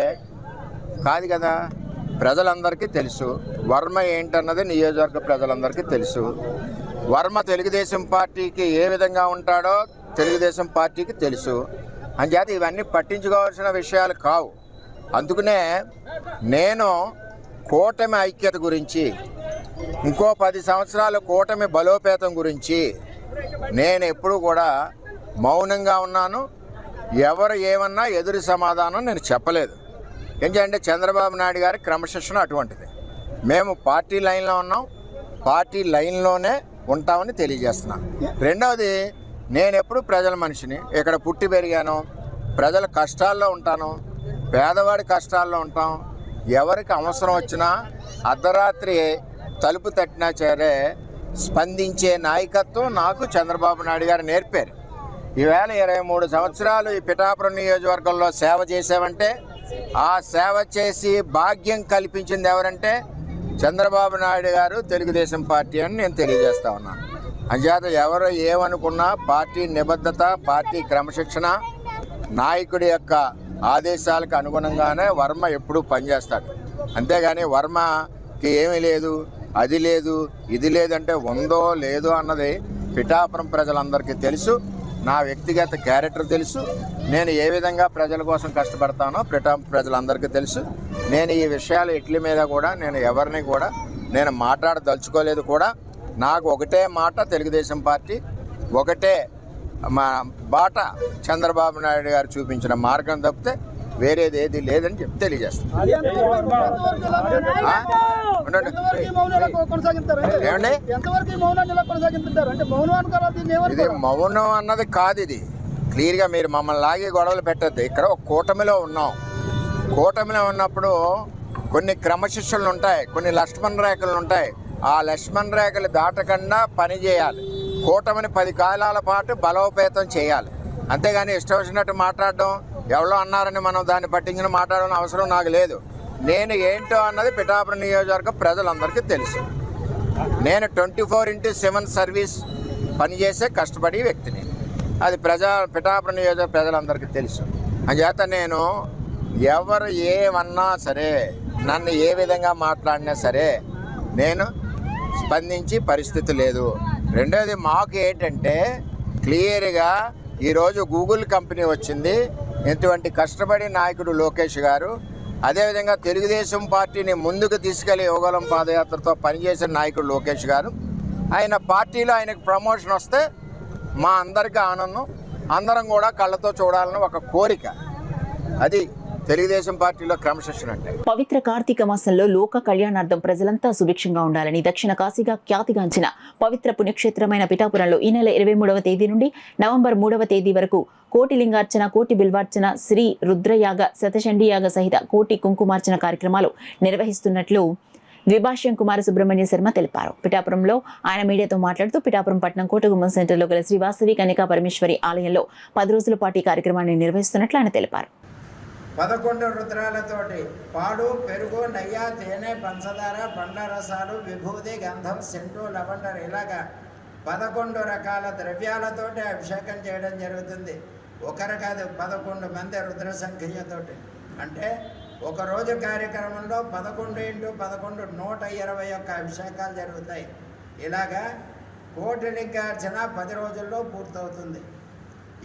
కాదు కదా, ప్రజలందరికీ తెలుసు. వర్మ ఏంటన్నది నియోజకవర్గ ప్రజలందరికీ తెలుసు. వర్మ తెలుగుదేశం పార్టీకి ఏ విధంగా ఉంటాడో తెలుగుదేశం పార్టీకి తెలుసు. అంచేత ఇవన్నీ పట్టించుకోవాల్సిన విషయాలు కావు. అందుకనే నేను కూటమి ఐక్యత గురించి, ఇంకో 10 సంవత్సరాల కూటమి బలోపేతం గురించి నేను ఎప్పుడూ కూడా మౌనంగా ఉన్నాను. ఎవరు ఏమన్నా ఎదురు సమాధానం నేను చెప్పలేదు. ఎందుకంటే చంద్రబాబు నాయుడు గారి క్రమశిక్షణ అటువంటిది. మేము పార్టీ లైన్లో ఉన్నాం, పార్టీ లైన్లోనే ఉంటామని తెలియజేస్తున్నాను. రెండవది, నేను ఎప్పుడు ప్రజల మనిషిని, ఇక్కడ పుట్టి పెరిగాను, ప్రజల కష్టాల్లో ఉంటాను, పేదవాడి కష్టాల్లో ఉంటాం. ఎవరికి అవసరం వచ్చినా అర్ధరాత్రి తలుపు తట్టినా సరే స్పందించే నాయకత్వం నాకు చంద్రబాబు నాయుడు గారు నేర్పారు. ఈవేళ 23 సంవత్సరాలు ఈ పిఠాపురం నియోజకవర్గంలో సేవ చేసామంటే ఆ సేవ చేసి భాగ్యం కల్పించింది ఎవరంటే చంద్రబాబు నాయుడు గారు, తెలుగుదేశం పార్టీ అని నేను తెలియజేస్తా ఉన్నాను. అంచేత ఎవరు ఏమనుకున్నా పార్టీ నిబద్ధత, పార్టీ క్రమశిక్షణ, నాయకుడి యొక్క ఆదేశాలకు అనుగుణంగానే వర్మ ఎప్పుడూ పనిచేస్తాడు. అంతేగాని వర్మకి ఏమీ లేదు, అది లేదు, ఇది లేదంటే ఉందో లేదో అన్నది పిఠాపురం ప్రజలందరికీ తెలుసు. నా వ్యక్తిగత క్యారెక్టర్ తెలుసు. నేను ఏ విధంగా ప్రజల కోసం కష్టపడతానో పిఠాపురం ప్రజలందరికీ తెలుసు. నేను ఈ విషయాలు ఇట్ల మీద కూడా నేను ఎవరిని కూడా నేను మాట్లాడదలుచుకోలేదు కూడా. నాకు ఒకటే మాట, తెలుగుదేశం పార్టీ ఒకటే మా బాట చంద్రబాబు నాయుడు గారు చూపించిన మార్గం తప్పితే వేరేది ఏది లేదని చెప్పి తెలియజేస్తాను. ఏమండి ఇది మౌనం అన్నది కాదు, ఇది క్లియర్గా మీరు మమ్మల్ని లాగే గొడవలు పెట్టద్దు. ఇక్కడ ఒక కూటమిలో ఉన్నాం. కూటమిలో ఉన్నప్పుడు కొన్ని క్రమశిక్షణలు ఉంటాయి, కొన్ని లక్ష్మణ రేఖలు ఉంటాయి. ఆ లక్ష్మణ రేఖలు దాటకుండా పని చేయాలి. కూటమిని 10 కాలాల పాటు బలోపేతం చేయాలి. అంతేగాని ఇష్టం వచ్చినట్టు మాట్లాడడం, ఎవరో అన్నారని మనం దాన్ని పట్టించిన మాట్లాడడం అవసరం నాకు లేదు. నేను ఏంటో అన్నది పిఠాపురం నియోజకవర్గ ప్రజలందరికీ తెలుసు. నేను 24/7 సర్వీస్ పనిచేసే కష్టపడే వ్యక్తిని. అది పిఠాపురం నియోజకవర్గ ప్రజలందరికీ తెలుసు. అందుచేత నేను ఎవరు ఏమన్నా సరే, నన్ను ఏ విధంగా మాట్లాడినా సరే నేను స్పందించి పరిస్థితి లేదు. రెండోది మాకు ఏంటంటే క్లియర్గా ఈరోజు గూగుల్ కంపెనీ వచ్చింది. ఇటువంటి కష్టపడి నాయకుడు లోకేష్ గారు, అదేవిధంగా తెలుగుదేశం పార్టీని ముందుకు తీసుకెళ్లి యువగలం పాదయాత్రతో పనిచేసిన నాయకుడు లోకేష్ గారు, ఆయన పార్టీలో ఆయనకు ప్రమోషన్ వస్తే మా అందరికీ ఆనందం, అందరం కూడా కళ్ళతో చూడాలని ఒక కోరిక. అది తెలుగుదేశం పార్టీలో క్రమశిక్షణ అంటే. పవిత్ర కార్తీక మాసంలో లోక కళ్యాణార్థం ప్రజలంతా సుభిక్షంగా ఉండాలని దక్షిణ కాశీగా ఖ్యాతిగాంచిన పవిత్ర పుణ్యక్షేత్రమైన పిఠాపురంలో ఈ నెల 23వ తేదీ నుండి నవంబర్ 3వ తేదీ వరకు కోటి లింగార్చన, కోటి బిల్వార్చన, శ్రీ రుద్రయాగ, శతచండీయాగ సహిత కోటి కుంకుమార్చన కార్యక్రమాలు నిర్వహిస్తున్నట్లు ద్విభాష్యం కుమార సుబ్రహ్మణ్య శర్మ తెలిపారు. పిఠాపురంలో ఆయన మీడియాతో మాట్లాడుతూ పిఠాపురం పట్టణం కోటగుమ్మం సెంటర్లో గల శ్రీ వాసవి కన్యకా పరమేశ్వరి ఆలయంలో 10 రోజుల పాటు కార్యక్రమాన్ని నిర్వహిస్తున్నట్లు ఆయన తెలిపారు. 11 రుద్రాలతోటి పాలు, పెరుగు, నెయ్యి, తేనె, పంచదార, పండ్ల రసాలు, విభూతి, గంధం, సెంటు, లవండర్ ఇలాగా 11 రకాల ద్రవ్యాలతోటి అభిషేకం చేయడం జరుగుతుంది. ఒకరు కాదు, 11 మంది రుద్ర సంఖ్యతోటి. అంటే ఒకరోజు కార్యక్రమంలో 11 × 11 121 అభిషేకాలు జరుగుతాయి. ఇలాగా కోటి లింగార్చన 10 రోజుల్లో పూర్తవుతుంది.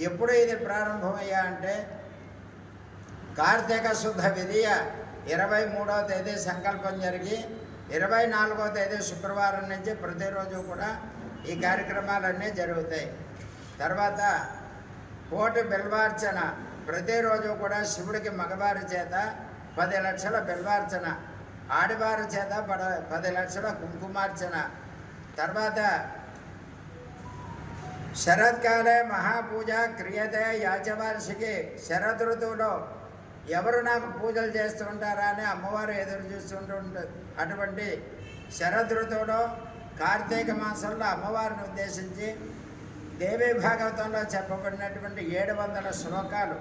ఎప్పుడు ఇది ప్రారంభమయ్యా అంటే కార్తీక శుద్ధ విధియ 23వ తేదీ సంకల్పం జరిగి 24వ తేదీ శుక్రవారం నుంచి ప్రతిరోజు కూడా ఈ కార్యక్రమాలన్నీ జరుగుతాయి. తర్వాత కోటి బిల్వార్చన ప్రతిరోజు కూడా శివుడికి మగవారి చేత 10 లక్షల బిల్వార్చన, ఆడవారి చేత 10 లక్షల కుంకుమార్చన. తర్వాత శరత్కాలే మహాపూజ క్రియతే యాచవార్షికి, శరద్ ఋతువులో ఎవరు నాకు పూజలు చేస్తుంటారా అని అమ్మవారు ఎదురు చూస్తుంటుంటారు. అటువంటి శరద్ ఋతువులో కార్తీక మాసంలో అమ్మవారిని ఉద్దేశించి దేవీ భాగవతంలో చెప్పబడినటువంటి 700 శ్లోకాలు,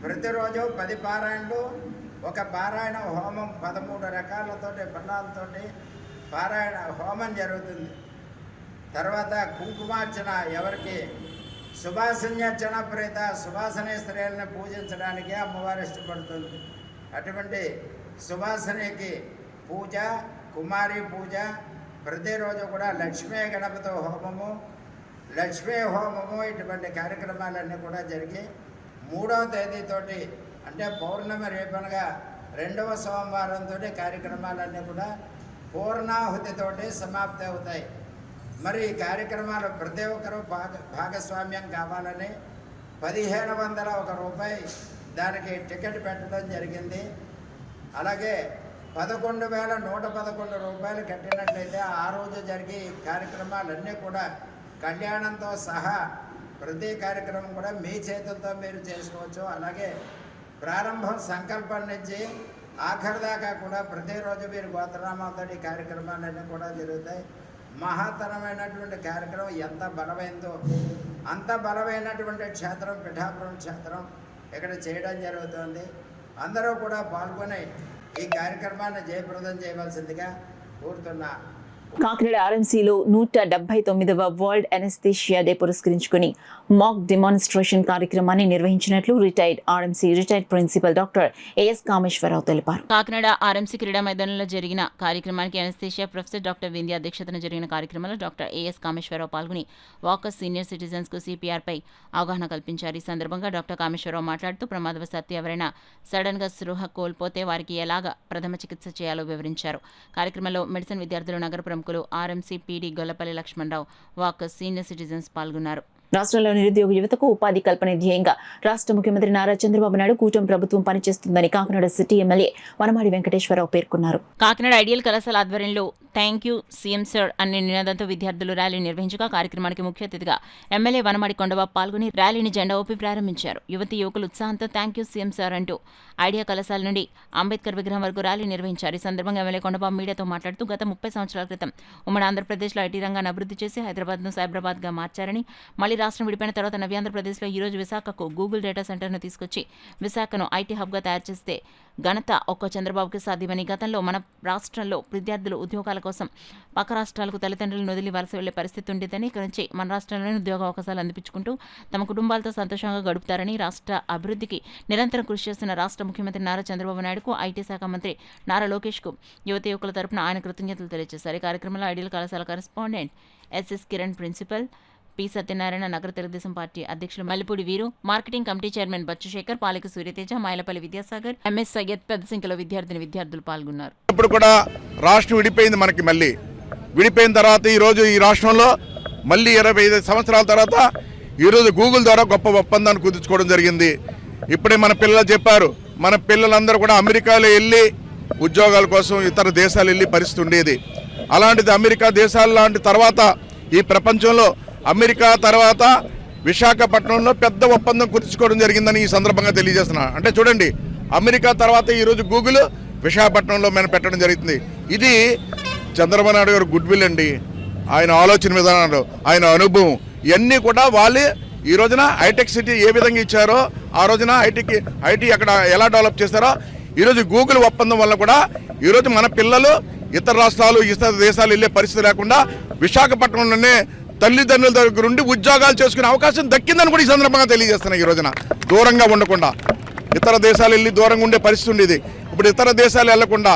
ప్రతిరోజు 10 పారాయణలు, ఒక పారాయణ హోమం 13 రకాలతోటి ఫలాలతోటి పారాయణ హోమం జరుగుతుంది. తర్వాత కుంకుమార్చన, ఎవరికి సువాసన్యర్చన ప్రేత, సువాసనే స్త్రీలను పూజించడానికి అమ్మవారు ఇష్టపడుతుంది. అటువంటి సువాసనకి పూజ, కుమారి పూజ, ప్రతిరోజు కూడా లక్ష్మీ గణపతి హోమము, లక్ష్మీ హోమము, ఇటువంటి కార్యక్రమాలన్నీ కూడా జరిగి 3వ తేదీతోటి అంటే పౌర్ణమి రేపనగా 2వ సోమవారంతో కార్యక్రమాలన్నీ కూడా పూర్ణాహుతితోటి సమాప్తి అవుతాయి. మరి ఈ కార్యక్రమాలు ప్రతి ఒక్కరూ భాగస్వామ్యం కావాలని 1501 రూపాయి దానికి టికెట్ పెట్టడం జరిగింది. అలాగే 11,111 రూపాయలు కట్టినట్లయితే ఆ రోజు జరిగే కార్యక్రమాలన్నీ కూడా కళ్యాణంతో సహా ప్రతి కార్యక్రమం కూడా మీ చేతులతో మీరు చేసుకోవచ్చు. అలాగే ప్రారంభం సంకల్పం నుంచి ఆఖరి దాకా కూడా ప్రతిరోజు మీరు గోత్రనామాలతో ఈ కార్యక్రమాలన్నీ కూడా జరుగుతాయి. మహత్తరమైనటువంటి కార్యక్రమం, ఎంత బలమైందో అంత బలమైనటువంటి క్షేత్రం పిఠాపురం క్షేత్రం ఇక్కడ చేయడం జరుగుతుంది. అందరూ కూడా పాల్గొని ఈ కార్యక్రమాన్ని జయప్రదం చేయవలసిందిగా కోరుతున్నా. కాకినాడ ఆర్ఎంసీలో 179వ వరల్డ్ ఎనస్థీషియా డే పురస్కరించుకుని మాక్ డెమాన్స్ట్రేషన్ కార్యక్రమాన్ని నిర్వహించినట్లు retired RMC retired principal doctor AS Kameswararao తెలిపారు. కాకినాడ ఆర్ఎంసీ క్రీడా మైదానంలో జరిగిన కార్యక్రమానికి ఎనస్థీషియా ప్రొఫెసర్ డాక్టర్ వింధ్య అధ్యక్షతన జరిగిన కార్యక్రమంలో డాక్టర్ ఏఎస్ కామేశ్వరరావు పాల్గొని వాకర్స్ సీనియర్ సిటిజన్స్కు సిపిఆర్పై అవగాహన కల్పించారు. ఈ సందర్భంగా డాక్టర్ కామేశ్వరరావు మాట్లాడుతూ ప్రమాదవశాత్తు ఎవరైనా సడన్గా స్పృహ కోల్పోతే వారికి ఎలాగ ప్రథమ చికిత్స చేయాలో వివరించారు. కార్యక్రమంలో మెడిసిన్ విద్యార్థులు, నగర ప్రముఖులు, RMC PD Gollapalli Lakshmanarao, walkers senior citizens పాల్గొన్నారు. రాష్ట్రంలో నిరుద్యోగ యువతకు ఉపాధి కల్పన ధ్యేయంగా రాష్ట్ర ముఖ్యమంత్రి నారా చంద్రబాబు నాయుడు కూటమి ప్రభుత్వం పనిచేస్తుందని కాకినాడ సిటీ ఎమ్మెల్యే వనమాడి వెంకటేశ్వరరావు పేర్కొన్నారు. కాకినాడ ఐడియల్ కళాశాల ఆధ్వర్యంలో థ్యాంక్ యూ సీఎం సార్ అనే నినాదంతో విద్యార్థులు ర్యాలీ నిర్వహించగా కార్యక్రమానికి ముఖ్య అతిథిగా ఎమ్మెల్యే వనమాడి కొండబాబు పాల్గొని ర్యాలీని జెండా ఊపి ప్రారంభించారు. యువతి యువకులు ఉత్సాహంతో థ్యాంక్ యూ సీఎం సార్ అంటూ ఐడియా కళాశాల నుండి అంబేద్కర్ విగ్రహం వరకు ర్యాలీ నిర్వహించారు. ఈ సందర్భంగా ఎమ్మెల్యే కొండబాబు మీడియాతో మాట్లాడుతూ గత 30 సంవత్సరాల క్రితం ఉమ్మడి ఆంధ్రప్రదేశ్లో ఐటీ రంగాన్ని అభివృద్ధి చేసి హైదరాబాద్ను సైబరాబాద్గా మార్చారని, మళ్లీ రాష్ట్రం విడిపోయిన తర్వాత నవ్యాంధ్రప్రదేశ్లో ఈ రోజు విశాఖకు గూగుల్ డేటా సెంటర్ను తీసుకొచ్చి విశాఖను ఐటీ హబ్గా తయారు చేస్తే ఘనత ఒక్క చంద్రబాబుకి సాధ్యమని, గతంలో మన రాష్ట్రంలో విద్యార్థులు ఉద్యోగాల కోసం పక్క రాష్ట్రాలకు తల్లిదండ్రులను వదిలి వలస వెళ్లే పరిస్థితి ఉండేదని, ఇక్కడి నుంచి మన రాష్ట్రంలోనే ఉద్యోగ అవకాశాలు అందిపించుకుంటూ తమ కుటుంబాలతో సంతోషంగా గడుపుతారని, రాష్ట్ర అభివృద్ధికి నిరంతరం కృషి చేస్తున్న రాష్ట్ర ముఖ్యమంత్రి నారా చంద్రబాబు నాయుడుకు, ఐటీ శాఖ మంత్రి నారా లోకేష్కు యువత యువకుల తరపున ఆయన కృతజ్ఞతలు తెలియజేశారు. ఈ కార్యక్రమంలో ఐడియల్ కళాశాల correspondent SS Kiran, principal P Satyanarayana, నగర తెలుగుదేశం పార్టీ అధ్యక్షులు Mallipudi Veeru, marketing committee chairman Bachchu Sekhar, Palika Suryateja, Mailapalli Vidyasagar, MS Syed పెద్ద సంఖ్యలో విద్యార్థులు పాల్గొన్నారు. ఇప్పుడు కూడా రాష్ట్రం విడిపోయింది. మనకి మళ్ళీ విడిపోయిన తర్వాత ఈరోజు ఈ రాష్ట్రంలో మళ్ళీ 25 సంవత్సరాల తర్వాత ఈరోజు గూగుల్ ద్వారా గొప్ప ఒప్పందాన్ని కుదుర్చుకోవడం జరిగింది. ఇప్పుడే మన పిల్లలు చెప్పారు, మన పిల్లలందరూ కూడా అమెరికాలో వెళ్ళి ఉద్యోగాల కోసం ఇతర దేశాలు వెళ్ళి పరిస్థితి ఉండేది. అలాంటిది అమెరికా దేశాల లాంటి తర్వాత ఈ ప్రపంచంలో అమెరికా తర్వాత విశాఖపట్నంలో పెద్ద ఒప్పందం కుదుర్చుకోవడం జరిగిందని ఈ సందర్భంగా తెలియజేస్తున్నాను. అంటే చూడండి, అమెరికా తర్వాత ఈరోజు గూగుల్ విశాఖపట్నంలో మనం పెట్టడం జరుగుతుంది. ఇది చంద్రబాబు నాయుడు గారు గుడ్ విల్ అండి. ఆయన ఆలోచన విధానాలు, ఆయన అనుభవం ఇవన్నీ కూడా వాళ్ళే ఈ రోజున హైటెక్ సిటీ ఏ విధంగా ఇచ్చారో, ఆ రోజున ఐటీ అక్కడ ఎలా డెవలప్ చేస్తారో, ఈరోజు గూగుల్ ఒప్పందం వల్ల కూడా ఈరోజు మన పిల్లలు ఇతర రాష్ట్రాలు ఇతర దేశాలు వెళ్ళే పరిస్థితి లేకుండా విశాఖపట్నంలోనే తల్లిదండ్రుల దగ్గర నుండి ఉద్యోగాలు చేసుకునే అవకాశం దక్కిందని కూడా ఈ సందర్భంగా తెలియజేస్తున్నాయి. ఈ రోజున దూరంగా ఉండకుండా ఇతర దేశాలు వెళ్ళి దూరంగా ఉండే పరిస్థితి ఉండేది. ఇప్పుడు ఇతర దేశాలు వెళ్లకుండా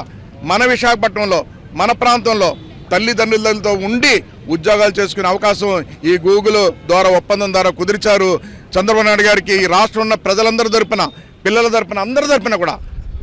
మన విశాఖపట్నంలో మన ప్రాంతంలో తల్లిదండ్రులతో ఉండి ఉద్యోగాలు చేసుకునే అవకాశం ఈ గూగుల్ ద్వారా ఒప్పందం ద్వారా కుదిర్చారు. చంద్రబాబు నాయుడు గారికి ఈ రాష్ట్రంలో ఉన్న ప్రజలందరి తరపున, పిల్లల తరపున, అందరి తరపున కూడా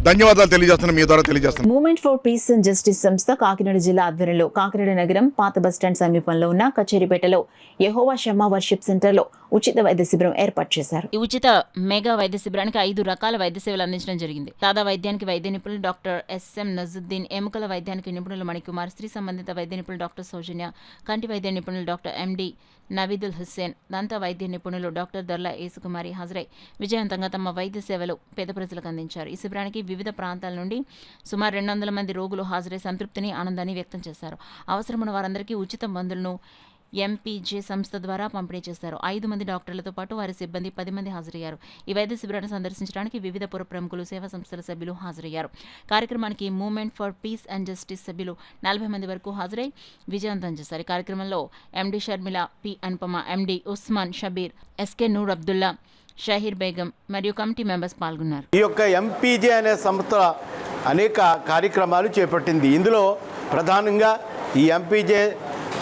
ధన్యవాదాలు తెలియజేస్తున్నాను. మీ ద్వారా తెలియజేస్తున్నాను. Movement for piece and justice సంస్థ కాకినాడ జిల్లా ఆధ్వర్యంలో కాకినాడ నగరం పాత బస్టాండ్ సమీపంలో ఉన్న కచేరీపేటలో యెహోవా షమ్మా వర్షిప్ సెంటర్లో ఉచిత వైద్య శిబిరం ఏర్పాటు చేశారు. ఈ ఉచిత మెగా వైద్య శిబిరానికి 5 రకాల వైద్య సేవలు అందించడం జరిగింది. సాదా వైద్యానికి వైద్య నిపుణులు డాక్టర్ ఎస్ఎం నజుద్దీన్, ఎముకల వైద్యానికి నిపుణులు మణికుమార్, స్త్రీ సంబంధిత వైద్య నిపుణులు డాక్టర్ సౌజన్య, కంటి వైద్య నిపుణులు డాక్టర్ ఎండి నవీదుల్ హుస్సేన్, దంత వైద్య నిపుణులు డాక్టర్ దర్లా యేసుకుమారి హాజరై విజయవంతంగా తమ వైద్య సేవలు పేద ప్రజలకు అందించారు. ఈ శిబిరానికి వివిధ ప్రాంతాల నుండి సుమారు 200 మంది రోగులు హాజరై సంతృప్తిని, ఆనందాన్ని వ్యక్తం చేశారు. అవసరమున్న వారందరికీ ఉచిత మందులను ఎంపీజే సంస్థ ద్వారా పంపిణీ చేశారు. 5 మంది డాక్టర్లతో పాటు వారి సిబ్బంది 10 మంది హాజరయ్యారు. ఈ వైద్య శిబిరాన్ని సందర్శించడానికి వివిధ పుర ప్రముఖులు, సేవా సంస్థల సభ్యులు హాజరయ్యారు. కార్యక్రమానికి movement for piece and justice సభ్యులు 40 మంది వరకు హాజరై విజయవంతం చేశారు. ఈ కార్యక్రమంలో ఎండి షర్మిల, పి అనుపమ, ఎండి ఉస్మాన్ షబీర్, ఎస్కే నూర్ అబ్దుల్లా, షహీర్ బేగం మరియు కమిటీ మెంబర్స్ పాల్గొన్నారు. ఈ యొక్క ఎంపీజే అనే సంస్థ అనేక కార్యక్రమాలు చేపట్టింది. ఇందులో ప్రధానంగా ఈ ఎంపీజే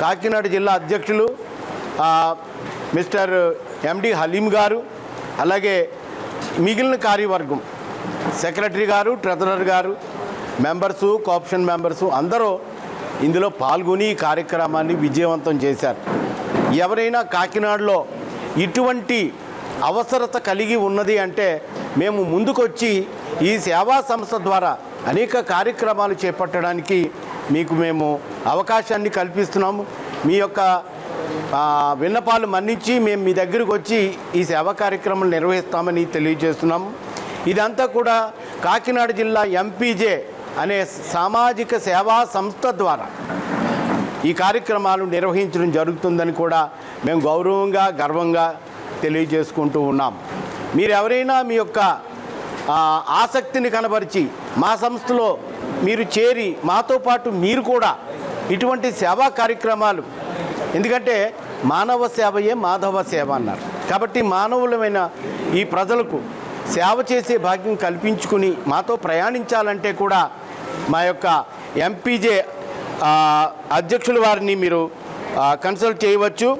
కాకినాడ జిల్లా అధ్యక్షులు మిస్టర్ ఎండి హలీం గారు, అలాగే మిగిలిన కార్యవర్గం, సెక్రటరీ గారు, ట్రెజరర్ గారు, మెంబర్సు, కోఆప్షన్ మెంబర్సు అందరూ ఇందులో పాల్గొని ఈ కార్యక్రమాన్ని విజయవంతం చేశారు. ఎవరైనా కాకినాడలో ఇటువంటి అవసరత కలిగి ఉన్నది అంటే మేము ముందుకొచ్చి ఈ సేవా సంస్థ ద్వారా అనేక కార్యక్రమాలు చేపట్టడానికి మీకు మేము అవకాశాన్ని కల్పిస్తున్నాము. మీ యొక్క విన్నపాలు మన్నించి మేము మీ దగ్గరకు వచ్చి ఈ సేవా కార్యక్రమాలు నిర్వహిస్తామని తెలియజేస్తున్నాము. ఇదంతా కూడా కాకినాడ జిల్లా ఎంపీజే అనే సామాజిక సేవా సంస్థ ద్వారా ఈ కార్యక్రమాలు నిర్వహించడం జరుగుతుందని కూడా మేము గౌరవంగా, గర్వంగా తెలియజేసుకుంటూ ఉన్నాం. మీరు ఎవరైనా మీ యొక్క ఆసక్తిని కనబరిచి మా సంస్థలో మీరు చేరి మాతో పాటు మీరు కూడా ఇటువంటి సేవా కార్యక్రమాలు, ఎందుకంటే మానవ సేవయే మాధవ సేవ అన్నారు కాబట్టి మానవులమైన ఈ ప్రజలకు సేవ చేసే భాగ్యం కల్పించుకుని మాతో ప్రయాణించాలంటే కూడా మా యొక్క ఎంపీజే అధ్యక్షుల వారిని మీరు కన్సల్ట్ చేయవచ్చు.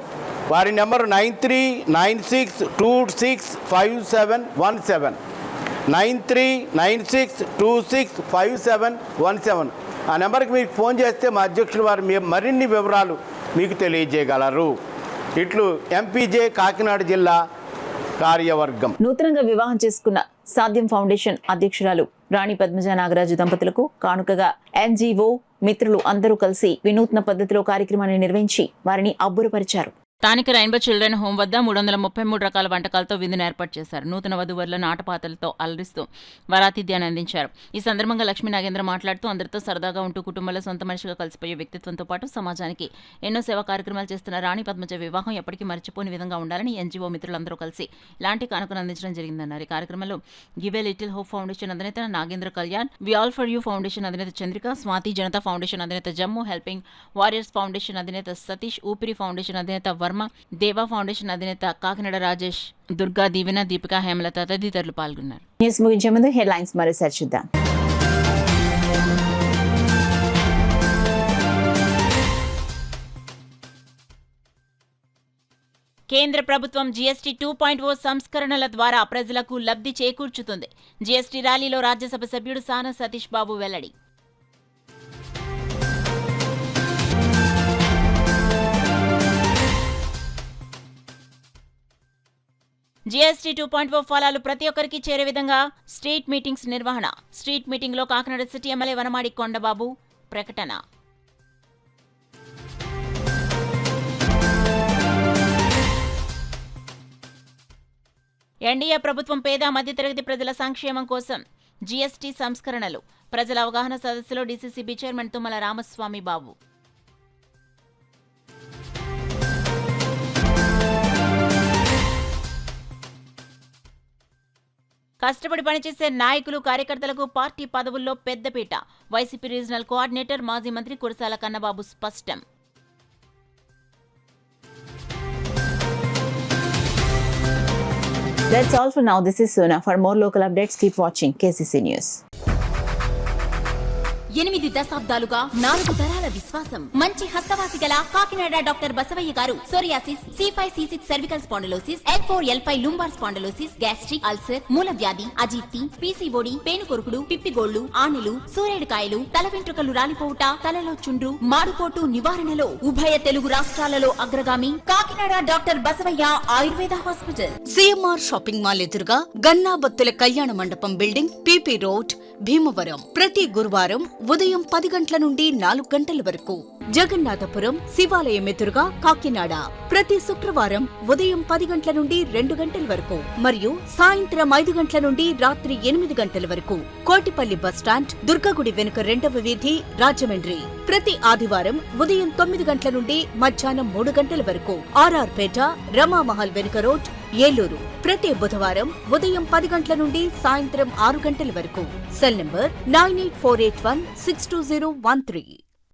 వారి నెంబర్ 9396265717 9396265717. ఆ నెంబర్కి మీకు ఫోన్ చేస్తే మా అధ్యక్షులు వారు మరిన్ని వివరాలు మీకు తెలియజేయగలరు. ఇట్లు ఎంపీజే కాకినాడ జిల్లా కార్యవర్గం. నూతనంగా వివాహం చేసుకున్న సాధ్యం ఫౌండేషన్ అధ్యక్షురాలు రాణి పద్మజ నాగరాజు దంపతులకు కానుకగా ఎన్జీఓ మిత్రులు అందరూ కలిసి వినూత్న పద్ధతిలో కార్యక్రమాన్ని నిర్వహించి వారిని అబ్బురపరిచారు. స్థానిక రైన్బో చిల్డ్రన్ హోం వద్ద 333 రకాల వంటకాలతో విందును ఏర్పాటు చేశారు. నూతన వధువరులను ఆటపాటలతో అలరిస్తూ వారాతిథ్యాన్ని అందించారు. ఈ సందర్భంగా లక్ష్మీ నాగేంద్ర మాట్లాడుతూ అందరితో సరదాగా ఉంటూ కుటుంబంలో సొంత మనిషిగా కలిసిపోయే వ్యక్తిత్వంతో పాటు సమాజానికి ఎన్నో సేవా కార్యక్రమాలు చేస్తున్న రాణి పద్మజ వివాహం ఎప్పటికీ మర్చిపోని విధంగా ఉండాలని ఎన్జీఓ మిత్రులందరూ కలిసి ఇలాంటి కానుకను అందించడం జరిగిందన్నారు. ఈ కార్యక్రమంలో give a little hope foundation అధినేత Nagendra Kalyan, we all for you foundation అధినేత చంద్రిక, స్వాతి జనతా ఫౌండేషన్ అధినేత జమ్ము, హెల్పింగ్ వారియర్స్ ఫౌండేషన్ అధినేత సతీష్, ఊపిరి ఫౌండేషన్ అధినేత వర్మ, దేవా ఫౌండేషన్ అధినేత కాకినాడ రాజేష్, దుర్గా, దీవెన, దీపిక, హేమలత తదితరులు పాల్గొన్నారు. న్యూస్ ముగించే ముందు హెడ్లైన్స్ మరోసారి చూద్దాం. కేంద్ర ప్రభుత్వం జీఎస్టీ 2.0 సంస్కరణల ద్వారా ప్రజలకు లబ్ధి చేకూర్చుతుంది. జీఎస్టీ ర్యాలీలో రాజ్యసభ సభ్యుడు సానా సతీష్ బాబు వెల్లడి. జీఎస్టీ 2.0 ఫలాలు ప్రతి ఒక్కరికి చేరే విధంగా స్ట్రీట్ మీటింగ్స్ నిర్వహణ. స్ట్రీట్ మీటింగ్లో కాకినాడ సిటీ ఎమ్మెల్యే వనమాడి కొండబాబు ప్రకటన. ఎన్డీఏ ప్రభుత్వం పేద మధ్యతరగతి ప్రజల సంక్షేమం కోసం జీఎస్టీ సంస్కరణలు. ప్రజల అవగాహన సదస్సులో డీసీసీబీ చైర్మన్ తుమ్మల రామస్వామి బాబు. కష్టపడి పనిచేసే నాయకులు, కార్యకర్తలకు పార్టీ పదవుల్లో పెద్దపీట. వైసీపీ రీజనల్ కోఆర్డినేటర్, మాజీ మంత్రి కురసాల కన్నబాబు స్పష్టం. That's all for now. This is Sona. For more local updates, keep watching KCC News. 8 దశాబ్దాలుగా 4 తరాల విశ్వాసం. మంచి హస్తవాసి గల కాకినాడ డాక్టర్ బసవయ్య గారు psoriasis, C5C6 cervical spondylosis, L4L5 lumbar spondylosis, gastric ulcer, మూల వ్యాధి, అజీర్తి, పీసీఓడి, పేనుకొరుకుడు, పిప్పిగోళ్లు, ఆనెలు, సూరేడుకాయలు, తల వెంట్రుకలు రాలిపోవుట, తలలో చుండ్రు, మాడుకోటు నివారణలో ఉభయ తెలుగు రాష్ట్రాలలో అగ్రగామి Kakinada doctor Basavaiah Ayurveda hospital. CMR shopping mall ఎదురుగా గన్నాబత్తుల కళ్యాణ మండపం బిల్డింగ్, పీపీ రోడ్, భీమవరం. ప్రతి గురువారం ఉదయం 10 గంటల నుండి 4 గంటల వరకు. జగన్నాథపురం శివాలయం ఎదురుగా కాకినాడ ప్రతి శుక్రవారం ఉదయం 10 గంటల నుండి 2 గంటల వరకు మరియు సాయంత్రం 5 గంటల నుండి రాత్రి 8 గంటల వరకు. కోటిపల్లి బస్టాండ్, దుర్గగుడి వెనుక 2వ వీధి, రాజమండ్రి ప్రతి ఆదివారం ఉదయం 9 గంటల నుండి మధ్యాహ్నం 3 గంటల వరకు. ఆర్ఆర్ పేట, రమామహల్ వెనుక రోడ్, ఏలూరు ప్రతి బుధవారం ఉదయం 10 గంటల నుండి సాయంత్రం 6 గంటల వరకు. Cell number 9848162013.